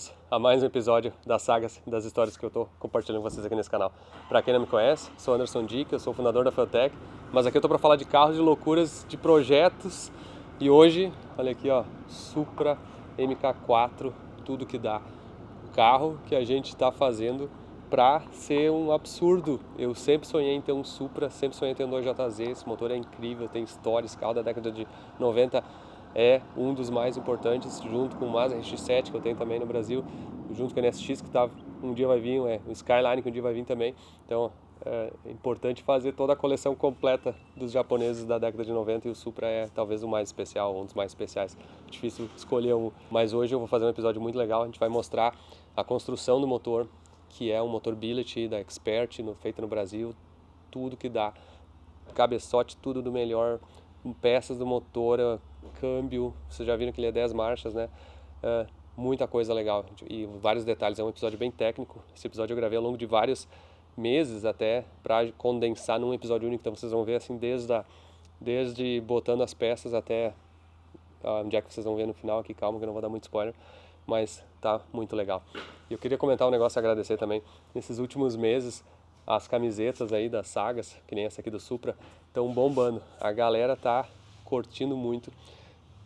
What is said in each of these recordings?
bem-vindos a mais um episódio das sagas, das histórias que eu estou compartilhando com vocês aqui nesse canal. Para quem não me conhece, sou Anderson Dick, eu sou o fundador da Feeltech, mas aqui eu estou para falar de carros, de loucuras, de projetos. E hoje, olha aqui, ó, Supra MK4, tudo que dá. Carro que a gente está fazendo para ser um absurdo. Eu sempre sonhei em ter um Supra, sempre sonhei em ter um 2JZ, esse motor é incrível, tem história, esse carro da década de 90 é um dos mais importantes, junto com o Mazda RX-7 que eu tenho também no Brasil, junto com o NSX que um dia vai vir, o Skyline que um dia vai vir também. Então é importante fazer toda a coleção completa dos japoneses da década de 90 e o Supra é talvez o mais especial, um dos mais especiais. Difícil escolher um, mas hoje eu vou fazer um episódio muito legal, a gente vai mostrar a construção do motor, que é um motor billet da Expert, feito no Brasil, tudo que dá, cabeçote, tudo do melhor, peças do motor, câmbio, vocês já viram que ele é 10 marchas, né? Muita coisa legal e vários detalhes, é um episódio bem técnico. Esse episódio eu gravei ao longo de vários meses até para condensar num episódio único, então vocês vão ver assim desde botando as peças até onde é que vocês vão ver no final aqui, calma que eu não vou dar muito spoiler, mas tá muito legal. E eu queria comentar um negócio e agradecer também, nesses últimos meses as camisetas aí das sagas, que nem essa aqui do Supra, estão bombando, a galera tá curtindo muito,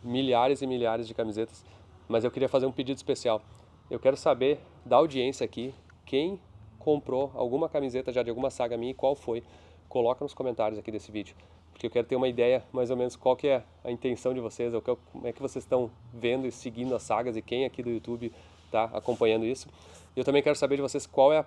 milhares e milhares de camisetas, mas eu queria fazer um pedido especial. Eu quero saber da audiência aqui, quem comprou alguma camiseta já de alguma saga minha e qual foi. Coloca nos comentários aqui desse vídeo, porque eu quero ter uma ideia mais ou menos qual que é a intenção de vocês, como é que vocês estão vendo e seguindo as sagas e quem aqui do YouTube está acompanhando isso. E eu também quero saber de vocês qual é as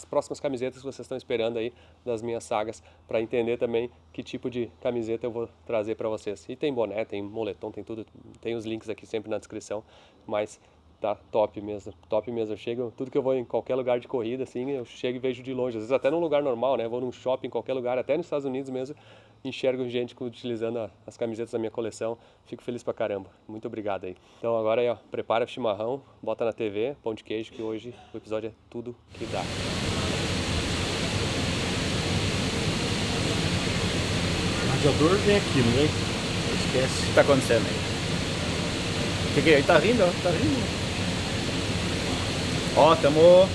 próximas camisetas que vocês estão esperando aí das minhas sagas, para entender também que tipo de camiseta eu vou trazer para vocês. E tem boné, tem moletom, tem tudo, tem os links aqui sempre na descrição, mas tá top mesmo, top mesmo. Eu chego, tudo que eu vou em qualquer lugar de corrida, assim, eu chego e vejo de longe, às vezes até num lugar normal, né, vou num shopping, em qualquer lugar, até nos Estados Unidos mesmo, enxergo gente utilizando as camisetas da minha coleção, fico feliz pra caramba. Muito obrigado aí. Então agora aí, ó, prepara o chimarrão, bota na TV, pão de queijo, que hoje o episódio é tudo que dá. O radiador vem aqui, não vem? Esquece. O que tá acontecendo aí? O que é? Ele tá rindo, ó, tá rindo. Ó, estamos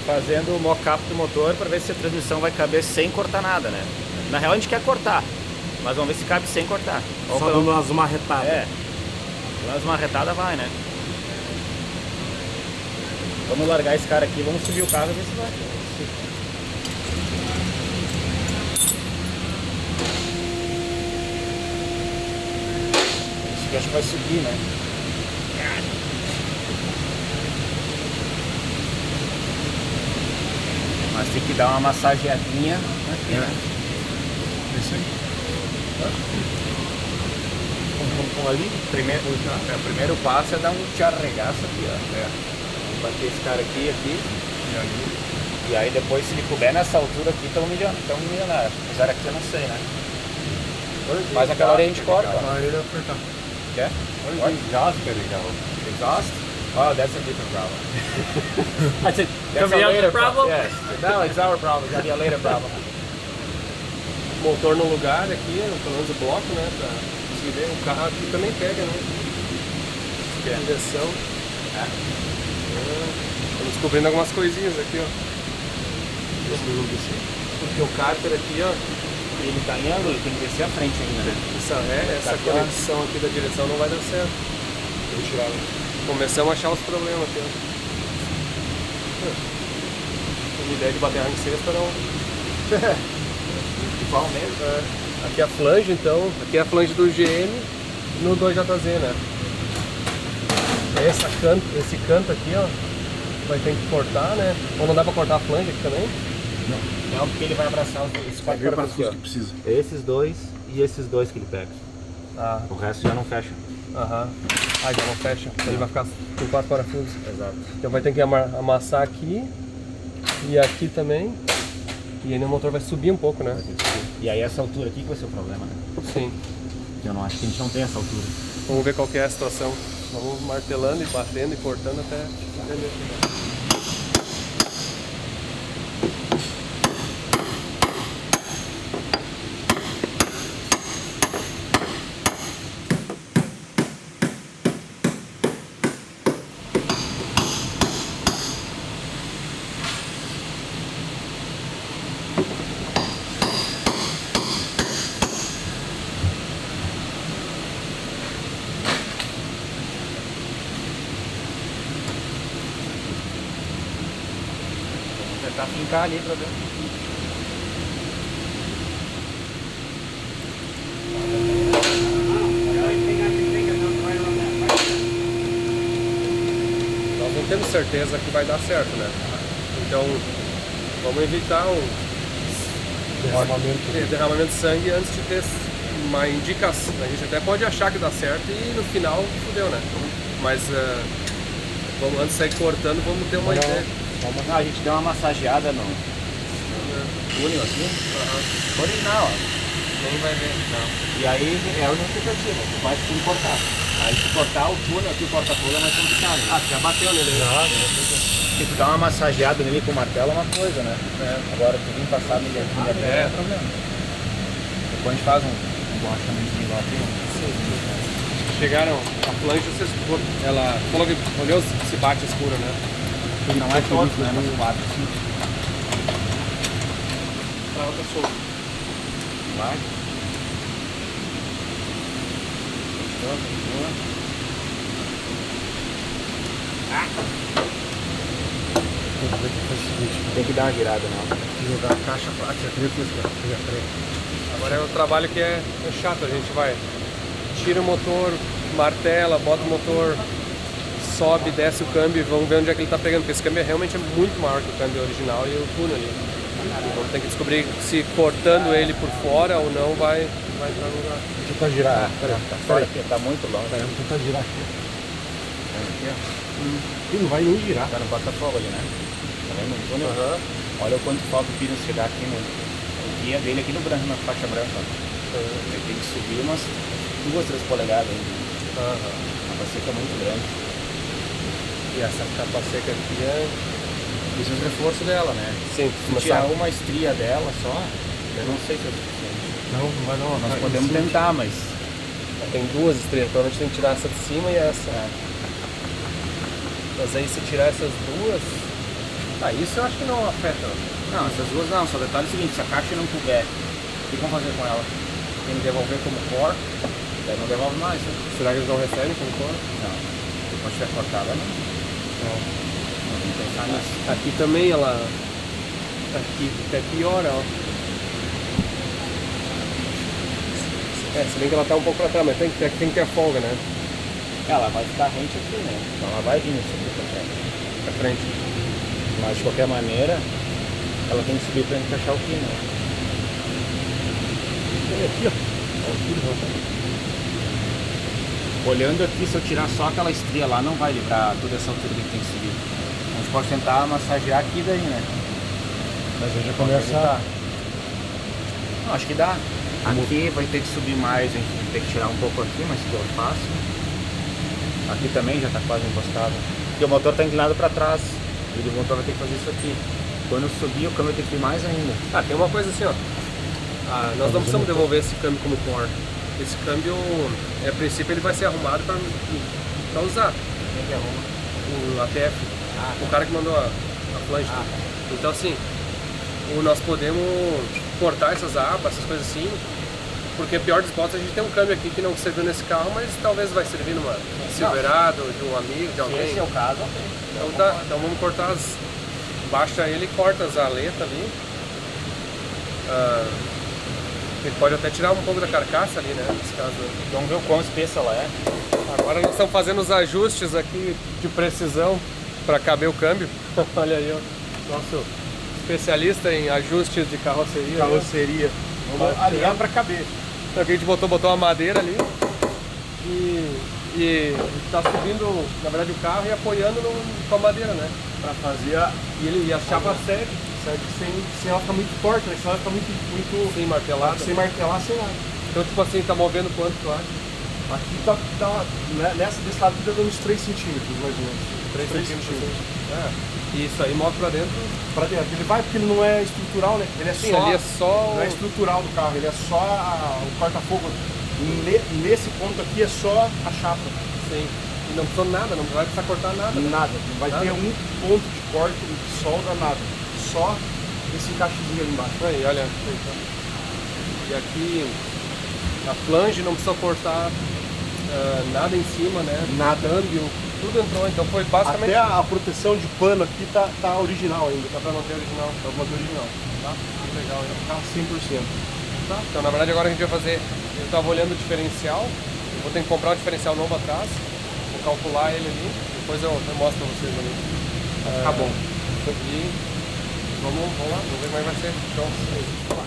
fazendo o mock-up do motor para ver se a transmissão vai caber sem cortar nada, né? Na real a gente quer cortar, mas vamos ver se cabe sem cortar. Só dando umas marretadas. É, umas marretadas vai, né? Vamos largar esse cara aqui, vamos subir o carro e ver se vai. Esse aqui acho que vai subir, né? Mas tem que dar uma massageadinha aqui, né? Isso aí. Vamos ali? O primeiro passo é dar um te arregaço aqui, ó. Vamos bater esse cara aqui. E aí depois, se ele couber nessa altura aqui, estão milionários. Apesar aqui eu não sei, né? Mas aquela hora a gente corta. Aquela hora ele vai apertar. Quer? Olha o exhaust que é legal. Exhaust? Oh, that's a different problem. That's That's a your later problem? Yes. No, it's our problem. That'll be a later problem. Motor no lugar aqui, pelo menos o bloco, né, pra conseguir ver. O carro aqui também pega, né? Direção. Estamos descobrindo algumas coisinhas aqui, ó. Porque o cárter aqui, ó, Ele tá em ângulo, ele tem que descer a frente ainda, né? essa conexão aqui da direção não vai dar certo. Vou tirar. Começamos a achar os problemas aqui, ó. A ideia de bater em sexta não. Igual mesmo. Aqui é a flange, então, aqui é a flange do GM no 2JZ, né? Esse canto aqui, ó, vai ter que cortar, né? Ou não dá pra cortar a flange aqui também? Não, porque ele vai abraçar esses quatro Pega para parafusos aqui, que precisa. ó. Esses dois e esses dois que ele pega. Ah, O resto já não fecha. aham. Ah, já não fecha. Ele vai ficar com 4 parafusos. Exato. Então vai ter que amassar aqui e aqui também. E aí o motor vai subir um pouco, né? E aí essa altura aqui que vai ser o problema, né? Sim. Eu não acho que a gente não tem essa altura. Vamos ver qual que é a situação. Vamos martelando e batendo e cortando até entender. brincar ali pra ver. Nós não temos certeza que vai dar certo, né? Então, vamos evitar um derramamento de sangue antes de ter uma indicação. A gente até pode achar que dá certo e no final fudeu, né? Mas vamos, antes de sair cortando, vamos ter uma ideia. Não, a gente deu uma massageada no túnel aqui. Original, ó. Nem vai ver. Não. E aí é a única tentativa, tu vai tudo cortar. Aí se cortar o túnel aqui, o porta-fogo é mais complicado. Né? Ah, já bateu nele. Se tu dá uma massageada nele com o martelo é uma coisa, né? Agora tu vir passar a milhazinha até é problema. Depois a gente faz um borrachamentozinho lá aqui. Chegaram, a flange, ela falou que olhou se bate escuro, né? Não é todos, né? Mas 4, 5. Pra outra solta. Vai. Tem que dar uma girada, não. Jogar a caixa pra tirar. Agora é um trabalho que é chato, a gente vai, tira o motor, martela, bota o motor, sobe, desce o câmbio e vamos ver onde é que ele está pegando, porque esse câmbio realmente é muito maior que o câmbio original e o túnel ali. Vamos ter que descobrir se cortando ele por fora ou não vai entrar no lugar. Deixa eu tentar girar. Fora aqui, tá muito longe. Peraí, vou tentar girar aqui. Aqui, ó. Ih, não vai nem girar. Tá no Botafogo ali, né? Tá vendo no túnel? Olha o quanto falta o Pires chegar aqui no guia dele aqui no branco, na faixa branca. Ele tem que subir umas 2, 3 polegadas ainda. A capa seca é muito grande. E essa capa seca aqui é... Isso é o reforço dela, né? Sim, Se tirar uma estria dela só, eu não sei se é o suficiente. Não vai não. Nós podemos tentar, mas... Tem 2 estrelas, provavelmente tem que tirar essa de cima e essa. Mas aí se tirar essas duas... Ah, isso eu acho que não afeta. Não, essas duas não, só o detalhe é o seguinte, se a caixa não puder, o que vamos fazer com ela? Tem que devolver como core, daí não devolve mais. Né? Será que eles não recebem como core? Não, depois tiver cortada não. Não tem que pensar nisso. Aqui também ela... Aqui é pior, ó. Se bem que ela tá um pouco pra trás, mas tem que ter folga, né? Ela vai ficar rente aqui, né? Então ela vai vir subir pra frente. Pra frente. Mas de qualquer maneira, ela tem que subir pra encaixar o pino. Olha aqui, ó. Olhando aqui, se eu tirar só aquela estria lá, não vai livrar toda essa altura que tem que subir. A gente pode tentar massagear aqui daí, né? Mas aí já começa... Não, acho que dá. Aqui vai ter que subir mais, a gente vai ter que tirar um pouco aqui, mas que eu faço. Aqui também já está quase encostado. Porque o motor está inclinado para trás. E o motor vai ter que fazer isso aqui. Quando eu subir, o câmbio tem que ir mais ainda. Ah, tem uma coisa assim, ó. Nós não precisamos devolver esse câmbio como core. Esse câmbio, a princípio, ele vai ser arrumado para usar. Quem que arruma? O ATF. O cara que mandou a flange. Então, assim, nós podemos cortar essas abas, essas coisas assim. Porque pior dos hipóteses, a gente tem um câmbio aqui que não serviu nesse carro, mas talvez vai servir numa Silverado, de um amigo, de alguém. Se esse é o caso, ok. Então tá, então vamos cortar baixa ele e corta as aletas ali. Ele pode até tirar um pouco da carcaça ali, né? Nesse caso. Vamos ver o quão espessa ela é. Agora nós estamos fazendo os ajustes aqui de precisão para caber o câmbio. Olha aí, ó. Nosso especialista em ajustes de carroceria. Carroceria. Vamos alinhar para caber. Então aqui a gente botou uma madeira ali e está subindo, na verdade, o carro e apoiando com a madeira, né? Para fazer a... E a chapa segue sem ela ficar muito torta, né? Senão ela fica muito sem martelada. Sem martelar, sem nada. Então, tipo assim, tá movendo quanto tu acha? Aqui tá desse lado aqui tá dando uns 3 centímetros, mais ou menos. 3 centímetros. E isso aí move pra dentro. Pra dentro. Ele vai porque ele não é estrutural, né? Ele é Sim, só... ali é só... Não é estrutural do carro, ele é só o corta-fogo. Nesse ponto aqui é só a chapa. Sim. E não precisa nada, não vai precisar cortar nada. Nada. Não vai ter um ponto de corte, de solda, nada. Só esse encaixezinho ali embaixo. Aí, olha. E aqui a flange não precisa cortar nada em cima, né? Nada. Câmbio. Tudo entrou, então foi basicamente... Até a proteção de pano aqui tá original ainda. Dá pra manter original. Tá uma original. Tá? Que legal, hein? Tá 100%. Tá? Então, na verdade, agora a gente vai fazer... Eu tava olhando o diferencial, eu vou ter que comprar um diferencial novo atrás, vou calcular ele ali, depois eu mostro pra vocês ali. Tá bom. E vamos lá, vamos ver como é que vai ser. Show. Vamos lá.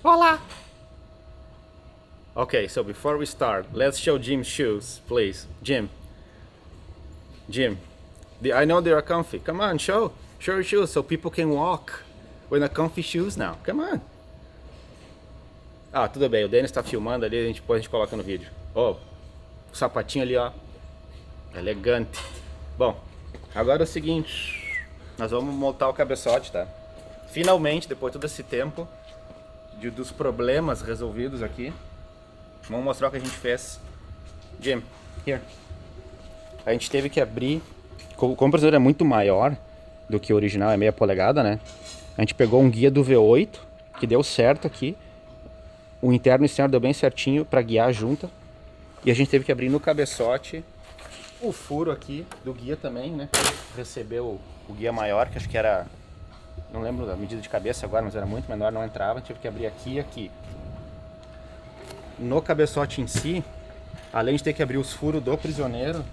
Hola! Okay, so before we start, let's show Jim's shoes, please. Jim. I know they are comfy. Come on, show your shoes so people can walk with the comfy shoes now. Come on. Ah, tudo bem, o Denis tá filmando ali, depois a gente coloca no vídeo. Ó, o sapatinho ali, ó. Elegante. Bom, agora é o seguinte. Nós vamos montar o cabeçote, tá? Finalmente, depois de todo esse tempo dos problemas resolvidos aqui, vamos mostrar o que a gente fez. Jim, here. A gente teve que abrir, como o processador é muito maior do que o original, é meia polegada, né? A gente pegou um guia do V8, que deu certo aqui. O interno e o externo deu bem certinho para guiar a junta. E a gente teve que abrir no cabeçote o furo aqui do guia também, né? Recebeu o guia maior, que acho que era... Não lembro da medida de cabeça agora, mas era muito menor, não entrava. Tive que abrir aqui e aqui. No cabeçote em si, além de ter que abrir os furos do prisioneiro,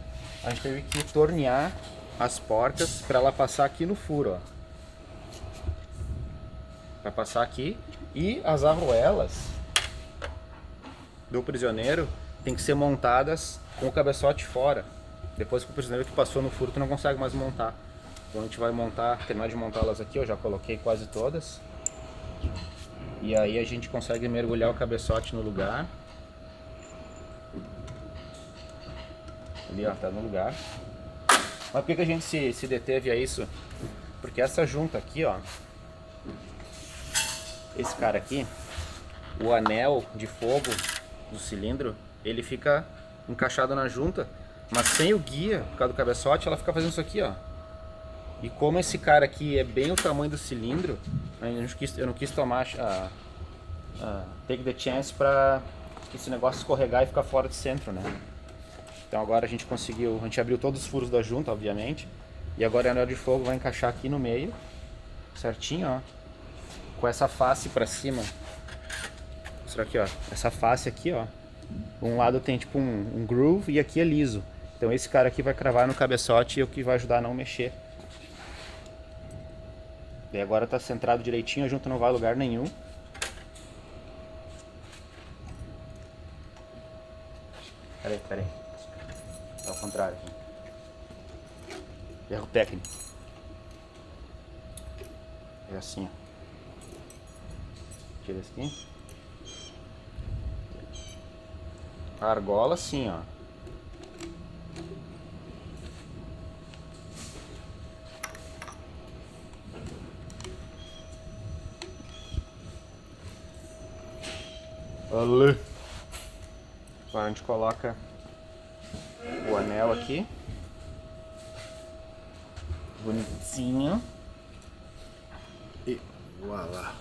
a gente teve que tornear as portas para ela passar aqui no furo, ó. Vai passar aqui. E as arruelas do prisioneiro tem que ser montadas com o cabeçote fora. Depois que o prisioneiro que passou no furo, tu não consegue mais montar. Então a gente vai terminar de montá-las aqui, eu já coloquei quase todas. E aí a gente consegue mergulhar o cabeçote no lugar. Ali, ó, tá no lugar. Mas por que a gente se deteve a isso? Porque essa junta aqui, ó, esse cara aqui, o anel de fogo do cilindro, ele fica encaixado na junta, mas sem o guia, por causa do cabeçote, ela fica fazendo isso aqui, ó. E como esse cara aqui é bem o tamanho do cilindro, eu não quis tomar take the chance pra esse negócio escorregar e ficar fora de centro, né? Então agora a gente abriu todos os furos da junta, obviamente, e agora o anel de fogo vai encaixar aqui no meio, certinho, ó, com essa face pra cima. Vou mostrar aqui, ó, essa face aqui, ó, um lado tem tipo um groove e aqui é liso. Então esse cara aqui vai cravar no cabeçote e é o que vai ajudar a não mexer. E agora tá centrado direitinho, a junta não vai a lugar nenhum. Peraí. É ao contrário aqui. Erro técnico. É assim, ó. Tira esse aqui. A argola assim, ó. Ale. Agora a gente coloca o anel aqui. Bonitinho. E voilá.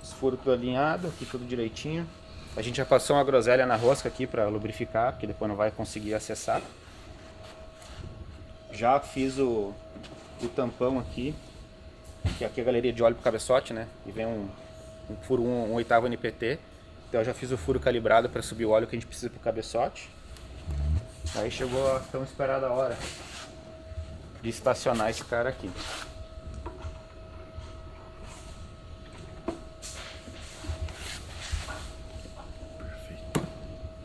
Os furos tudo alinhado, aqui tudo direitinho. A gente já passou uma groselha na rosca aqui para lubrificar, porque depois não vai conseguir acessar. Já fiz o tampão aqui, que aqui é a galeria de óleo pro cabeçote, né? E vem um furo 1/8 NPT. Então eu já fiz o furo calibrado para subir o óleo que a gente precisa pro cabeçote. Aí chegou a tão esperada hora de estacionar esse cara aqui.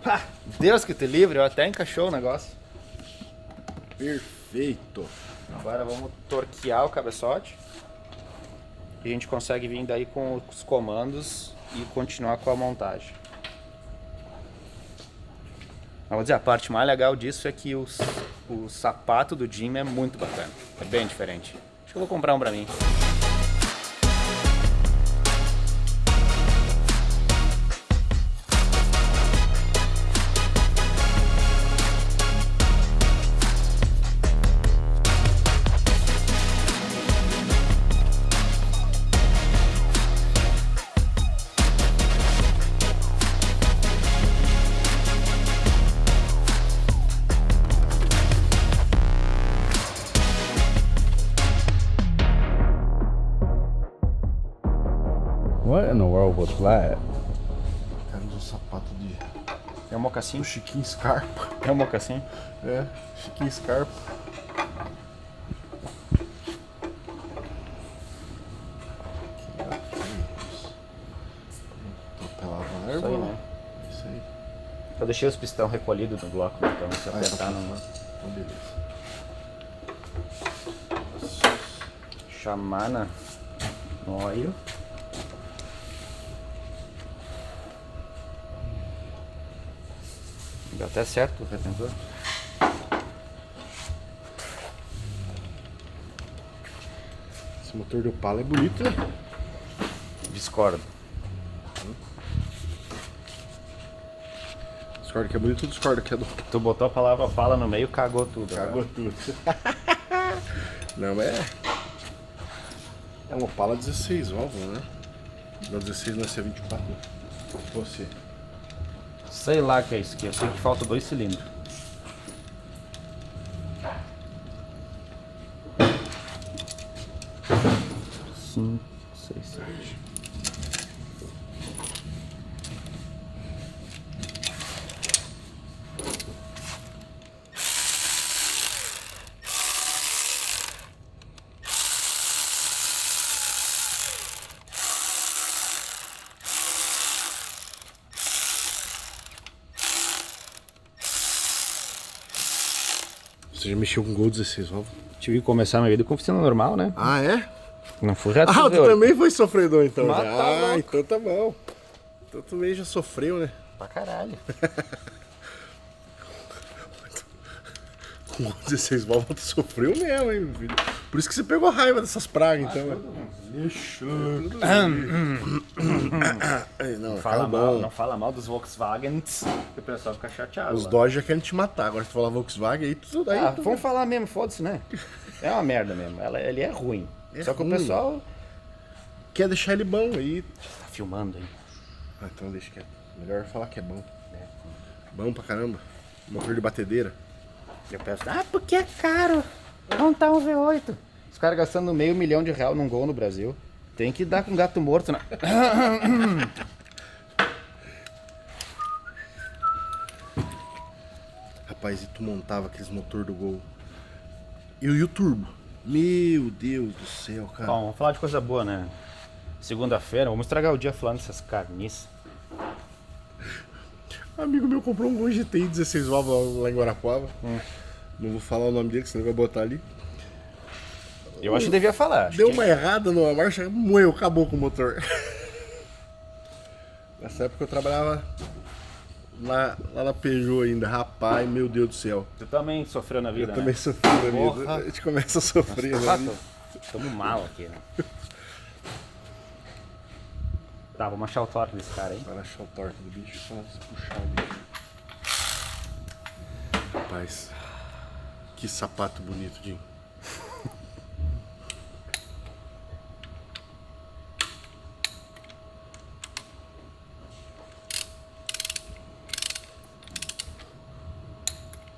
Ah, Deus que te livre, até encaixou o negócio. Perfeito. Agora vamos torquear o cabeçote. E a gente consegue vir daí com os comandos e continuar com a montagem. Mas vou dizer, a parte mais legal disso é que o sapato do Jim é muito bacana. É bem diferente. Acho que eu vou comprar um pra mim. What in the world was that? Cara, usa um sapato de... É um mocassim? do Chiquinho Scarpa. É um mocassim? É, Chiquinho Scarpa. Atropelava a Isso aí, árvore. né? Isso aí. Eu deixei os pistão recolhidos no bloco, então se apertar não... Então, beleza. Chamana no óleo. Deu até certo o retentor. Esse motor do Opala é bonito, né? Discordo. Discordo que é bonito, discordo que é do... Tu botou a palavra fala no meio, cagou tudo. Cagou tudo. Não, mas é um Opala 16 válvulas, né? Não, 16 não é C24. Você. Sei lá o que é isso aqui, eu sei que falta 2 cilindros. Cinco, seis, sete. Você já mexeu com Gol 16 válvulas? Tive que começar minha vida com oficina normal, né? Ah, é? Não fui reto. Ah, tu também foi sofredor então. Mas Já. tá louco. Então tá bom. Então tu também já sofreu, né? Pra caralho. Com 16 válvulas tu sofreu mesmo, hein, meu filho? Por isso que você pegou raiva dessas pragas, então. Lixo. Não, Fala carro mal, bom. não fala mal dos Volkswagens, que o pessoal fica chateado. Os lá. Dodge já querem te matar. Agora se tu falar Volkswagen, aí tudo aí. Ah, vamos falar mesmo, foda-se, né? É uma merda mesmo. Ele é ruim. É Só que ruim. o pessoal Quer deixar ele bom aí. tá filmando aí. Ah, então deixa quieto. Melhor falar que é bom. Bom pra caramba. Motor de batedeira. Eu peço, porque é caro. Não tá um V8. Os caras gastando R$500 mil num Gol no Brasil. Tem que dar com gato morto na... Rapaz, e tu montava aqueles motor do Gol. E o turbo. Meu Deus do céu, cara. Bom, vamos falar de coisa boa, né? Segunda-feira, vamos estragar o dia falando dessas carniças. Amigo meu comprou um Gol GTI 16 válvulas lá em Guarapuava. Não vou falar o nome dele, que senão ele vai botar ali. Eu acho que devia falar. Acho Deu que... uma errada numa marcha, moeu, acabou com o motor. Nessa época eu trabalhava lá na Peugeot ainda. Rapaz, meu Deus do céu. Tu também sofreu na vida, Eu né? também sofri na vida. Porra. A gente começa a sofrer na Ah, vida. tamo mal aqui, né? Tá, vamos achar o torque desse cara aí. Para achar o torque do bicho, só se puxar o bicho. Rapaz, que sapato bonito, Jim.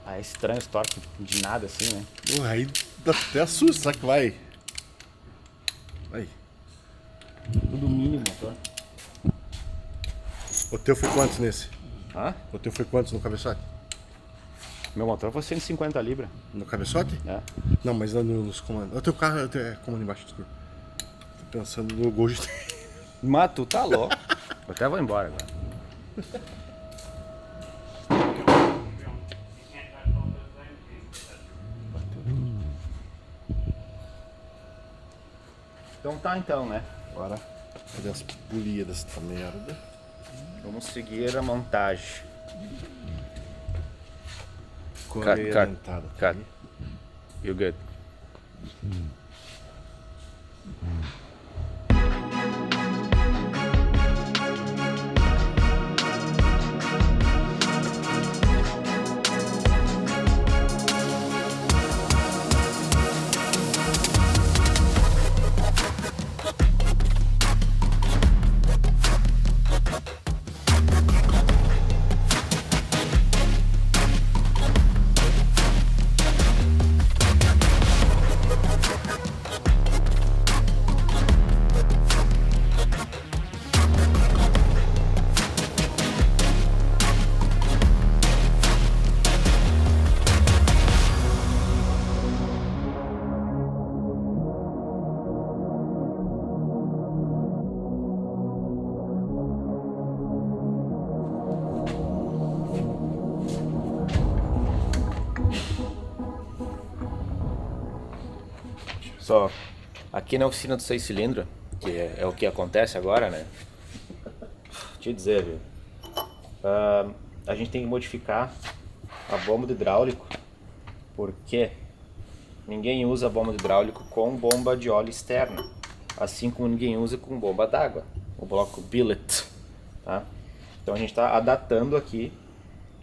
Ah, é estranho esse torque de nada assim, né? Porra, aí dá até assusta, será que vai? Aí. Tudo mínimo, motor. O teu foi quantos nesse? Hã? O teu foi quantos no cabeçote? Meu motor foi 150 libras. No cabeçote? É. Não, mas nos comandos. O teu carro é comando embaixo, desculpa. Tô pensando no Gol GT. Mas tu tá louco. Eu até vou embora agora. Então tá então, né? Bora. Cadê as polias dessa merda? Vamos seguir a montagem. Orientada. Cut. You good? Só, aqui na oficina do 6 cilindros, que é o que acontece agora, né? Deixa eu dizer, viu? A gente tem que modificar a bomba do hidráulico, porque ninguém usa bomba do hidráulico com bomba de óleo externa, assim como ninguém usa com bomba d'água, o bloco billet, tá? Então a gente está adaptando aqui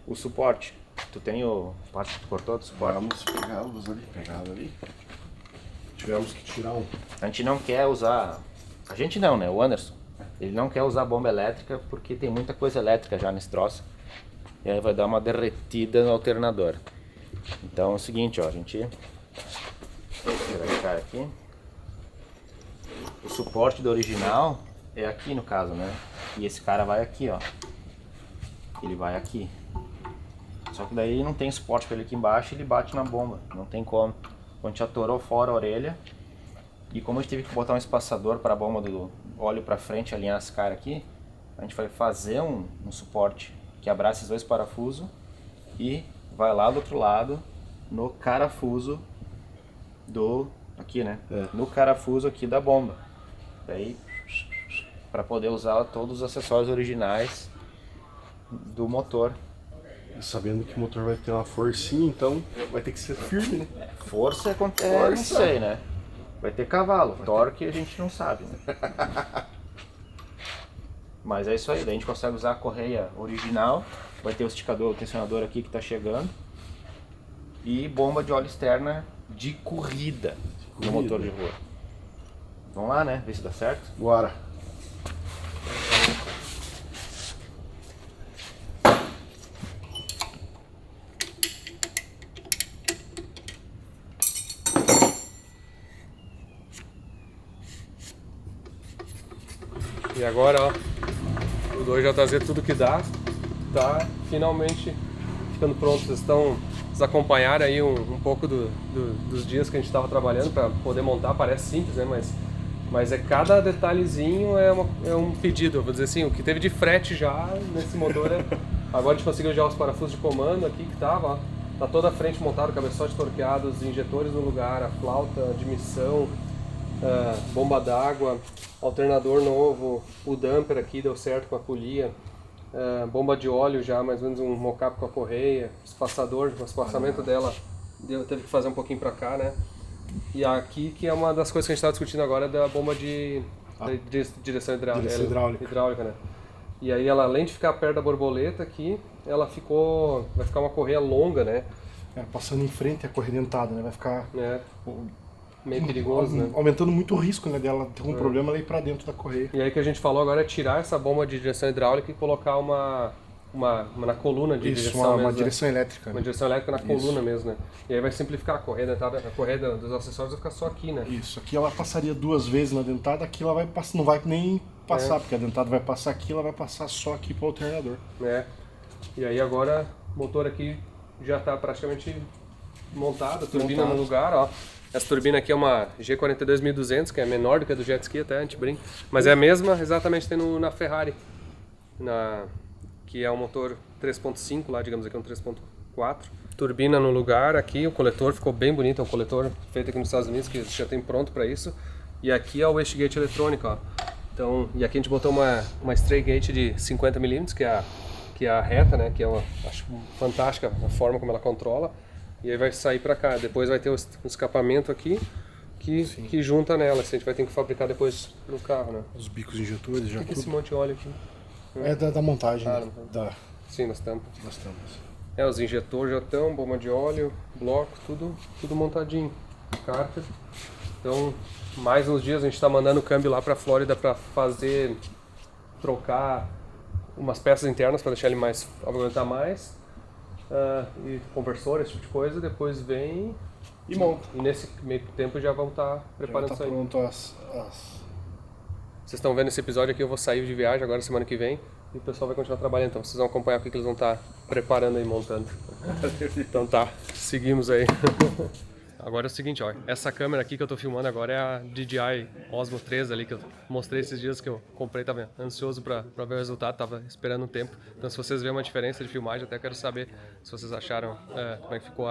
o suporte. Tu tem o parte que tu cortou do suporte? Vamos pegá-los ali, Tivemos que tirar um. A gente não quer usar, a gente não, né? O Anderson, ele não quer usar bomba elétrica porque tem muita coisa elétrica já nesse troço. E aí vai dar uma derretida no alternador. Então é o seguinte, ó, a gente tirar esse cara aqui. O suporte do original é aqui no caso, né? E esse cara vai aqui, ó. Ele vai aqui. Só que daí não tem suporte para ele aqui embaixo, ele bate na bomba, não tem como. A gente atorou fora a orelha. E como a gente teve que botar um espaçador para a bomba do óleo para frente, alinhar esse cara aqui, a gente vai fazer um suporte que abraça esses dois parafusos e vai lá do outro lado no carafuso do aqui, né? No carafuso aqui da bomba. Daí para poder usar todos os acessórios originais do motor. E sabendo que o motor vai ter uma forcinha, então vai ter que ser firme, né? Força não sei, né? Vai ter cavalo, torque a gente não sabe, né? Mas é isso aí, daí a gente consegue usar a correia original, vai ter o esticador, o tensionador aqui que está chegando e bomba de óleo externa de corrida no motor de rua. Vamos lá, né? Ver se dá certo. Bora. E agora, ó, o 2 já trazer tudo que dá, tá finalmente ficando pronto. Vocês estão nos acompanhar aí um pouco dos dias que a gente estava trabalhando para poder montar. Parece simples, né? Mas é cada detalhezinho é um pedido. Eu vou dizer assim, o que teve de frete já nesse motor agora a gente conseguiu já os parafusos de comando aqui que tava, ó. Tá toda a frente montado, cabeçote torqueado, os injetores no lugar, a flauta, a admissão, bomba d'água, alternador novo, o damper aqui deu certo com a polia, bomba de óleo já, mais ou menos um mockup com a correia, espaçador, o espaçamento dela teve que fazer um pouquinho pra cá, né? E aqui que é uma das coisas que a gente está discutindo agora da bomba de direção hidráulica, né? E aí ela, além de ficar perto da borboleta aqui, vai ficar uma correia longa, né? Passando em frente a correia dentada, né? Vai ficar meio perigoso, né? Aumentando muito o risco, né, dela ter um problema ela ir pra dentro da correia. E aí o que a gente falou agora é tirar essa bomba de direção hidráulica e colocar uma na coluna de direção mesmo, uma direção elétrica. Uma direção elétrica na coluna mesmo, né? E aí vai simplificar a correia dentada, a correia dos acessórios vai ficar só aqui, né? Isso, aqui ela passaria 2 vezes na dentada, aqui ela não vai nem passar, porque a dentada vai passar aqui, ela vai passar só aqui pro alternador. E aí agora o motor aqui já está praticamente montado, a turbina no lugar, ó. Essa turbina aqui é uma G42.200, que é menor do que a do jet ski até, a gente brinca. Mas é a mesma, exatamente, tem na Ferrari, que é um motor 3.5 lá, digamos aqui, um 3.4. Turbina no lugar, aqui o coletor ficou bem bonito, é um coletor feito aqui nos Estados Unidos, que já tem pronto para isso. E aqui é o wastegate eletrônico, ó. Então, e aqui a gente botou uma straight gate de 50mm, que é a reta, né, que acho fantástica a forma como ela controla. E aí vai sair pra cá, depois vai ter o escapamento aqui que junta nela, a gente vai ter que fabricar depois no carro, né? Os bicos injetores já. O que é esse monte de óleo aqui? É da montagem, Sim, nas tampas. Das tampas. Os injetores já estão, bomba de óleo, bloco, tudo montadinho. Cárter. Então, mais uns dias a gente está mandando o câmbio lá pra Flórida para trocar umas peças internas para deixar ele aguentar mais. E conversor, esse tipo de coisa, depois vem e monta. E nesse meio tempo já vão estar preparando já isso aí. Pronto Vocês estão vendo esse episódio aqui, eu vou sair de viagem agora semana que vem e o pessoal vai continuar trabalhando, então vocês vão acompanhar o que eles vão estar preparando e montando. Então tá, seguimos aí. Agora é o seguinte, ó, essa câmera aqui que eu tô filmando agora é a DJI Osmo 3 ali, que eu mostrei esses dias que eu comprei, tava ansioso pra ver o resultado, tava esperando um tempo. Então se vocês verem uma diferença de filmagem, até quero saber se vocês acharam como é que ficou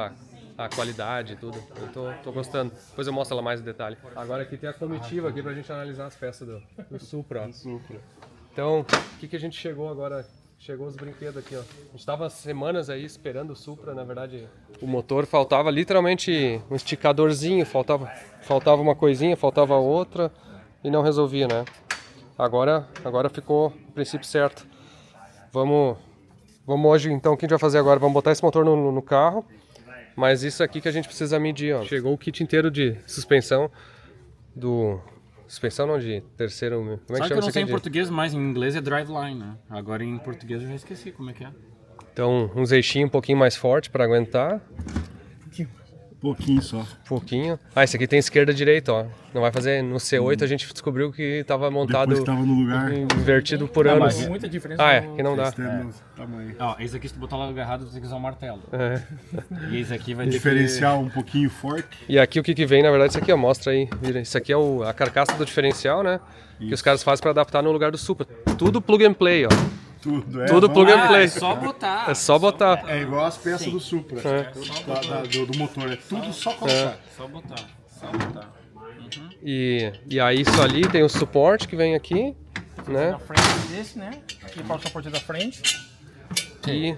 a qualidade e tudo. Eu tô gostando. Depois eu mostro ela mais em detalhe. Agora aqui tem a comitiva aqui pra gente analisar as peças do Supra. Então, o que a gente chegou agora? Chegou os brinquedos aqui, ó. A gente tava semanas aí esperando o Supra, na verdade, o motor faltava literalmente um esticadorzinho, faltava uma coisinha, faltava outra e não resolvia, né? Agora ficou o princípio certo. Vamos hoje, então, o que a gente vai fazer agora? Vamos botar esse motor no carro, mas isso aqui que a gente precisa medir, ó. Chegou o kit inteiro de suspensão Suspensão não, de terceiro... Como é que Sabe chama que eu não isso sei aqui? em português, mas em inglês é driveline, né? Agora em português eu já esqueci como é que é. Então, uns eixinhos um pouquinho mais forte para aguentar. Pouquinho só. Pouquinho. Ah, esse aqui tem esquerda e direita, ó. Não vai fazer... No C8 a gente descobriu que estava montado... Depois que tava no lugar. Invertido por Não, anos. mas muita diferença. Ah, é, que não dá. Tamanho. Ó, esse aqui se tu botar lá agarrado, tu tem que usar um martelo. E esse aqui vai ter Diferencial um pouquinho forte. E aqui o que vem, na verdade, isso aqui, ó, mostra aí. Isso aqui é a carcaça do diferencial, né? Isso. Que os caras fazem para adaptar no lugar do Supra. Tudo plug and play, ó. Tudo plug and play. É só botar. É só botar. É igual as peças do Supra. Do motor. É tudo só colocar. Só botar. Só botar. E aí isso ali tem o suporte que vem aqui, né? Na frente desse, né? Aqui para o suporte da frente. E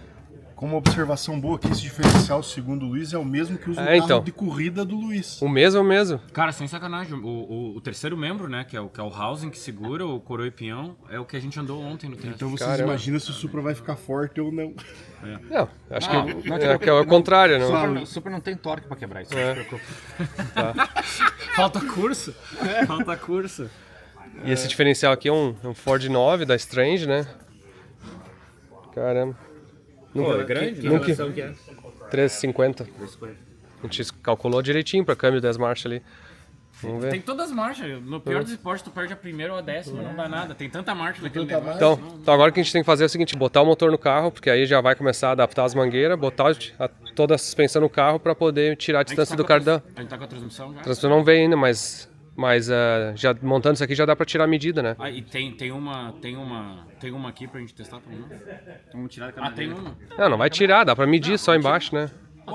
Com uma observação boa que esse diferencial, segundo o Luiz, é o mesmo que usa o carro então. de corrida do Luiz. o mesmo. Cara, sem sacanagem, o terceiro membro, né, que é o housing que segura, o coroa e pinhão, é o que a gente andou ontem no teste. Então vocês Caramba. imaginam se o Supra vai ficar forte ou não. Não, acho que é o contrário, não? O Supra não tem torque pra quebrar isso, não se preocupe. Falta curso. Falta curso. E esse diferencial aqui é um Ford 9 da Strange, né? Caramba. É grande, Que né? relação que é? 350. A gente calculou direitinho para câmbio 10 marchas ali. Vamos ver. Tem todas as marchas. No pior dos esportes, tu perde a primeira ou a décima, não dá nada. Tem tanta marcha naquele negócio. Então agora o que a gente tem que fazer é o seguinte, botar o motor no carro, porque aí já vai começar a adaptar as mangueiras, botar toda a suspensão no carro para poder tirar a distância do cardan. A gente tá com a transmissão já? A transmissão não veio ainda, mas já montando isso aqui já dá para tirar a medida, né? Ah, e tem uma aqui pra gente testar também, não? Vamos tirar da tem uma. Não vai tirar, dá para medir só embaixo, né?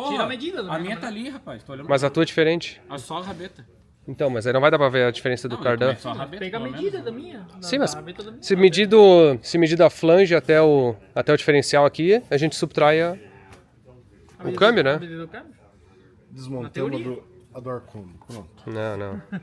Tira a medida. A minha tá ali, rapaz. Tô olhando. Mas a tua é diferente. Só a rabeta. Então, mas aí não vai dar para ver a diferença do cardan. Só a rabeta, Pega a pelo medida menos. da minha. Sim, mas da rabeta da minha. se medir da flange até o diferencial aqui, a gente subtrai o câmbio, né? A medida do câmbio? Desmontando a do ar-como. Pronto. Não. A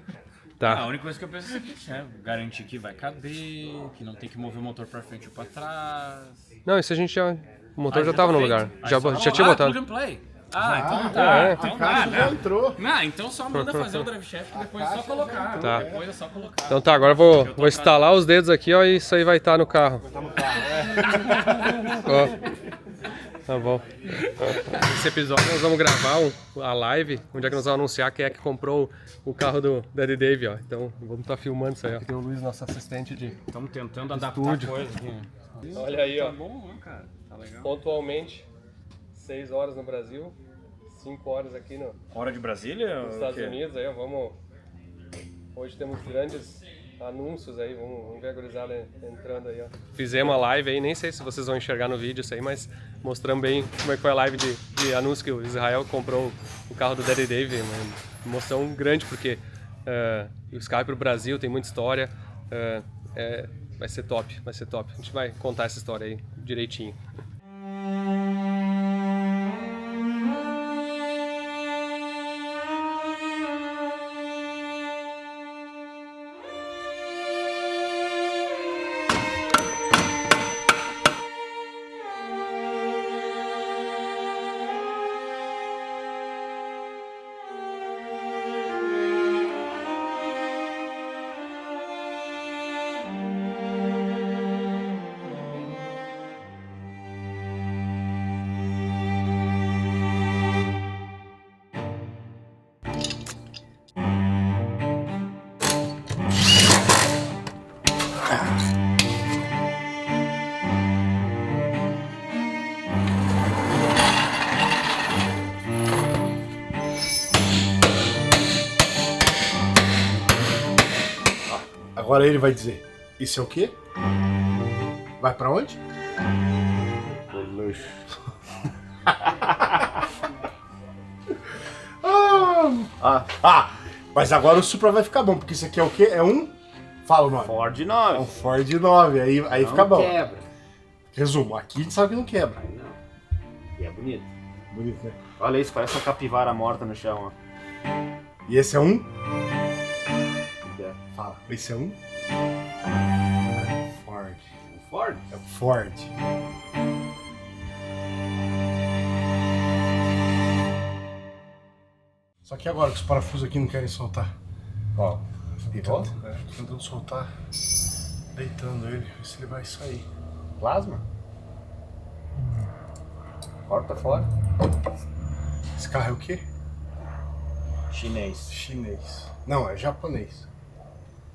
Tá. única coisa que eu penso é que garantir que vai caber, que não tem que mover o motor pra frente ou pra trás. Não, isso a gente já... O motor já tava no lugar. Já tinha Plug botado. and play. Então tá. Então caixa tá. já entrou. Não, então só manda fazer o drive shaft que depois é só colocar. Tá. Depois é só colocar. Então tá, agora eu vou instalar os dedos aqui, ó, e isso aí vai estar no carro. Ó. Tá bom. Esse episódio nós vamos gravar a live, onde é que nós vamos anunciar quem é que comprou o carro do Daddy Dave, ó. Então vamos estar filmando isso aí, ó. Aqui tem o Luiz, nosso assistente de... Estamos tentando adaptar Estúdio. coisas aqui. Olha aí, ó. Tá bom, né, cara? Tá legal. Pontualmente, 6 horas no Brasil, 5 horas aqui nos Hora de Brasília? Estados Unidos, aí, ó. Hoje temos grandes anúncios aí, vamos ver a gurizada entrando aí, ó. Fizemos a live aí, nem sei se vocês vão enxergar no vídeo isso aí, mas mostramos bem como é que foi a live de anúncio que o Israel comprou o carro do Daddy Dave, uma emoção grande, porque os carros pro Brasil tem muita história, vai ser top, vai ser top. A gente vai contar essa história aí direitinho. Agora ele vai dizer, isso é o quê? Vai pra onde? Pro luxo. Mas agora o Supra vai ficar bom, porque isso aqui é o quê? É um... Fala o nome. Ford É 9. um Ford 9, aí fica bom. Quebra. Resumo, aqui a gente sabe que não quebra. Não. E é bonito. Bonito, né? Olha isso, parece uma capivara morta no chão, ó. E esse é um? É. Fala. Esse é um? Ford. Ford? É o Ford. Só que agora que os parafusos aqui não querem soltar. Qual? Tentando soltar, deitando ele, ver se ele vai sair. Plasma? Corta fora. Esse carro é o quê? Chinês. Chinês. Não, é japonês.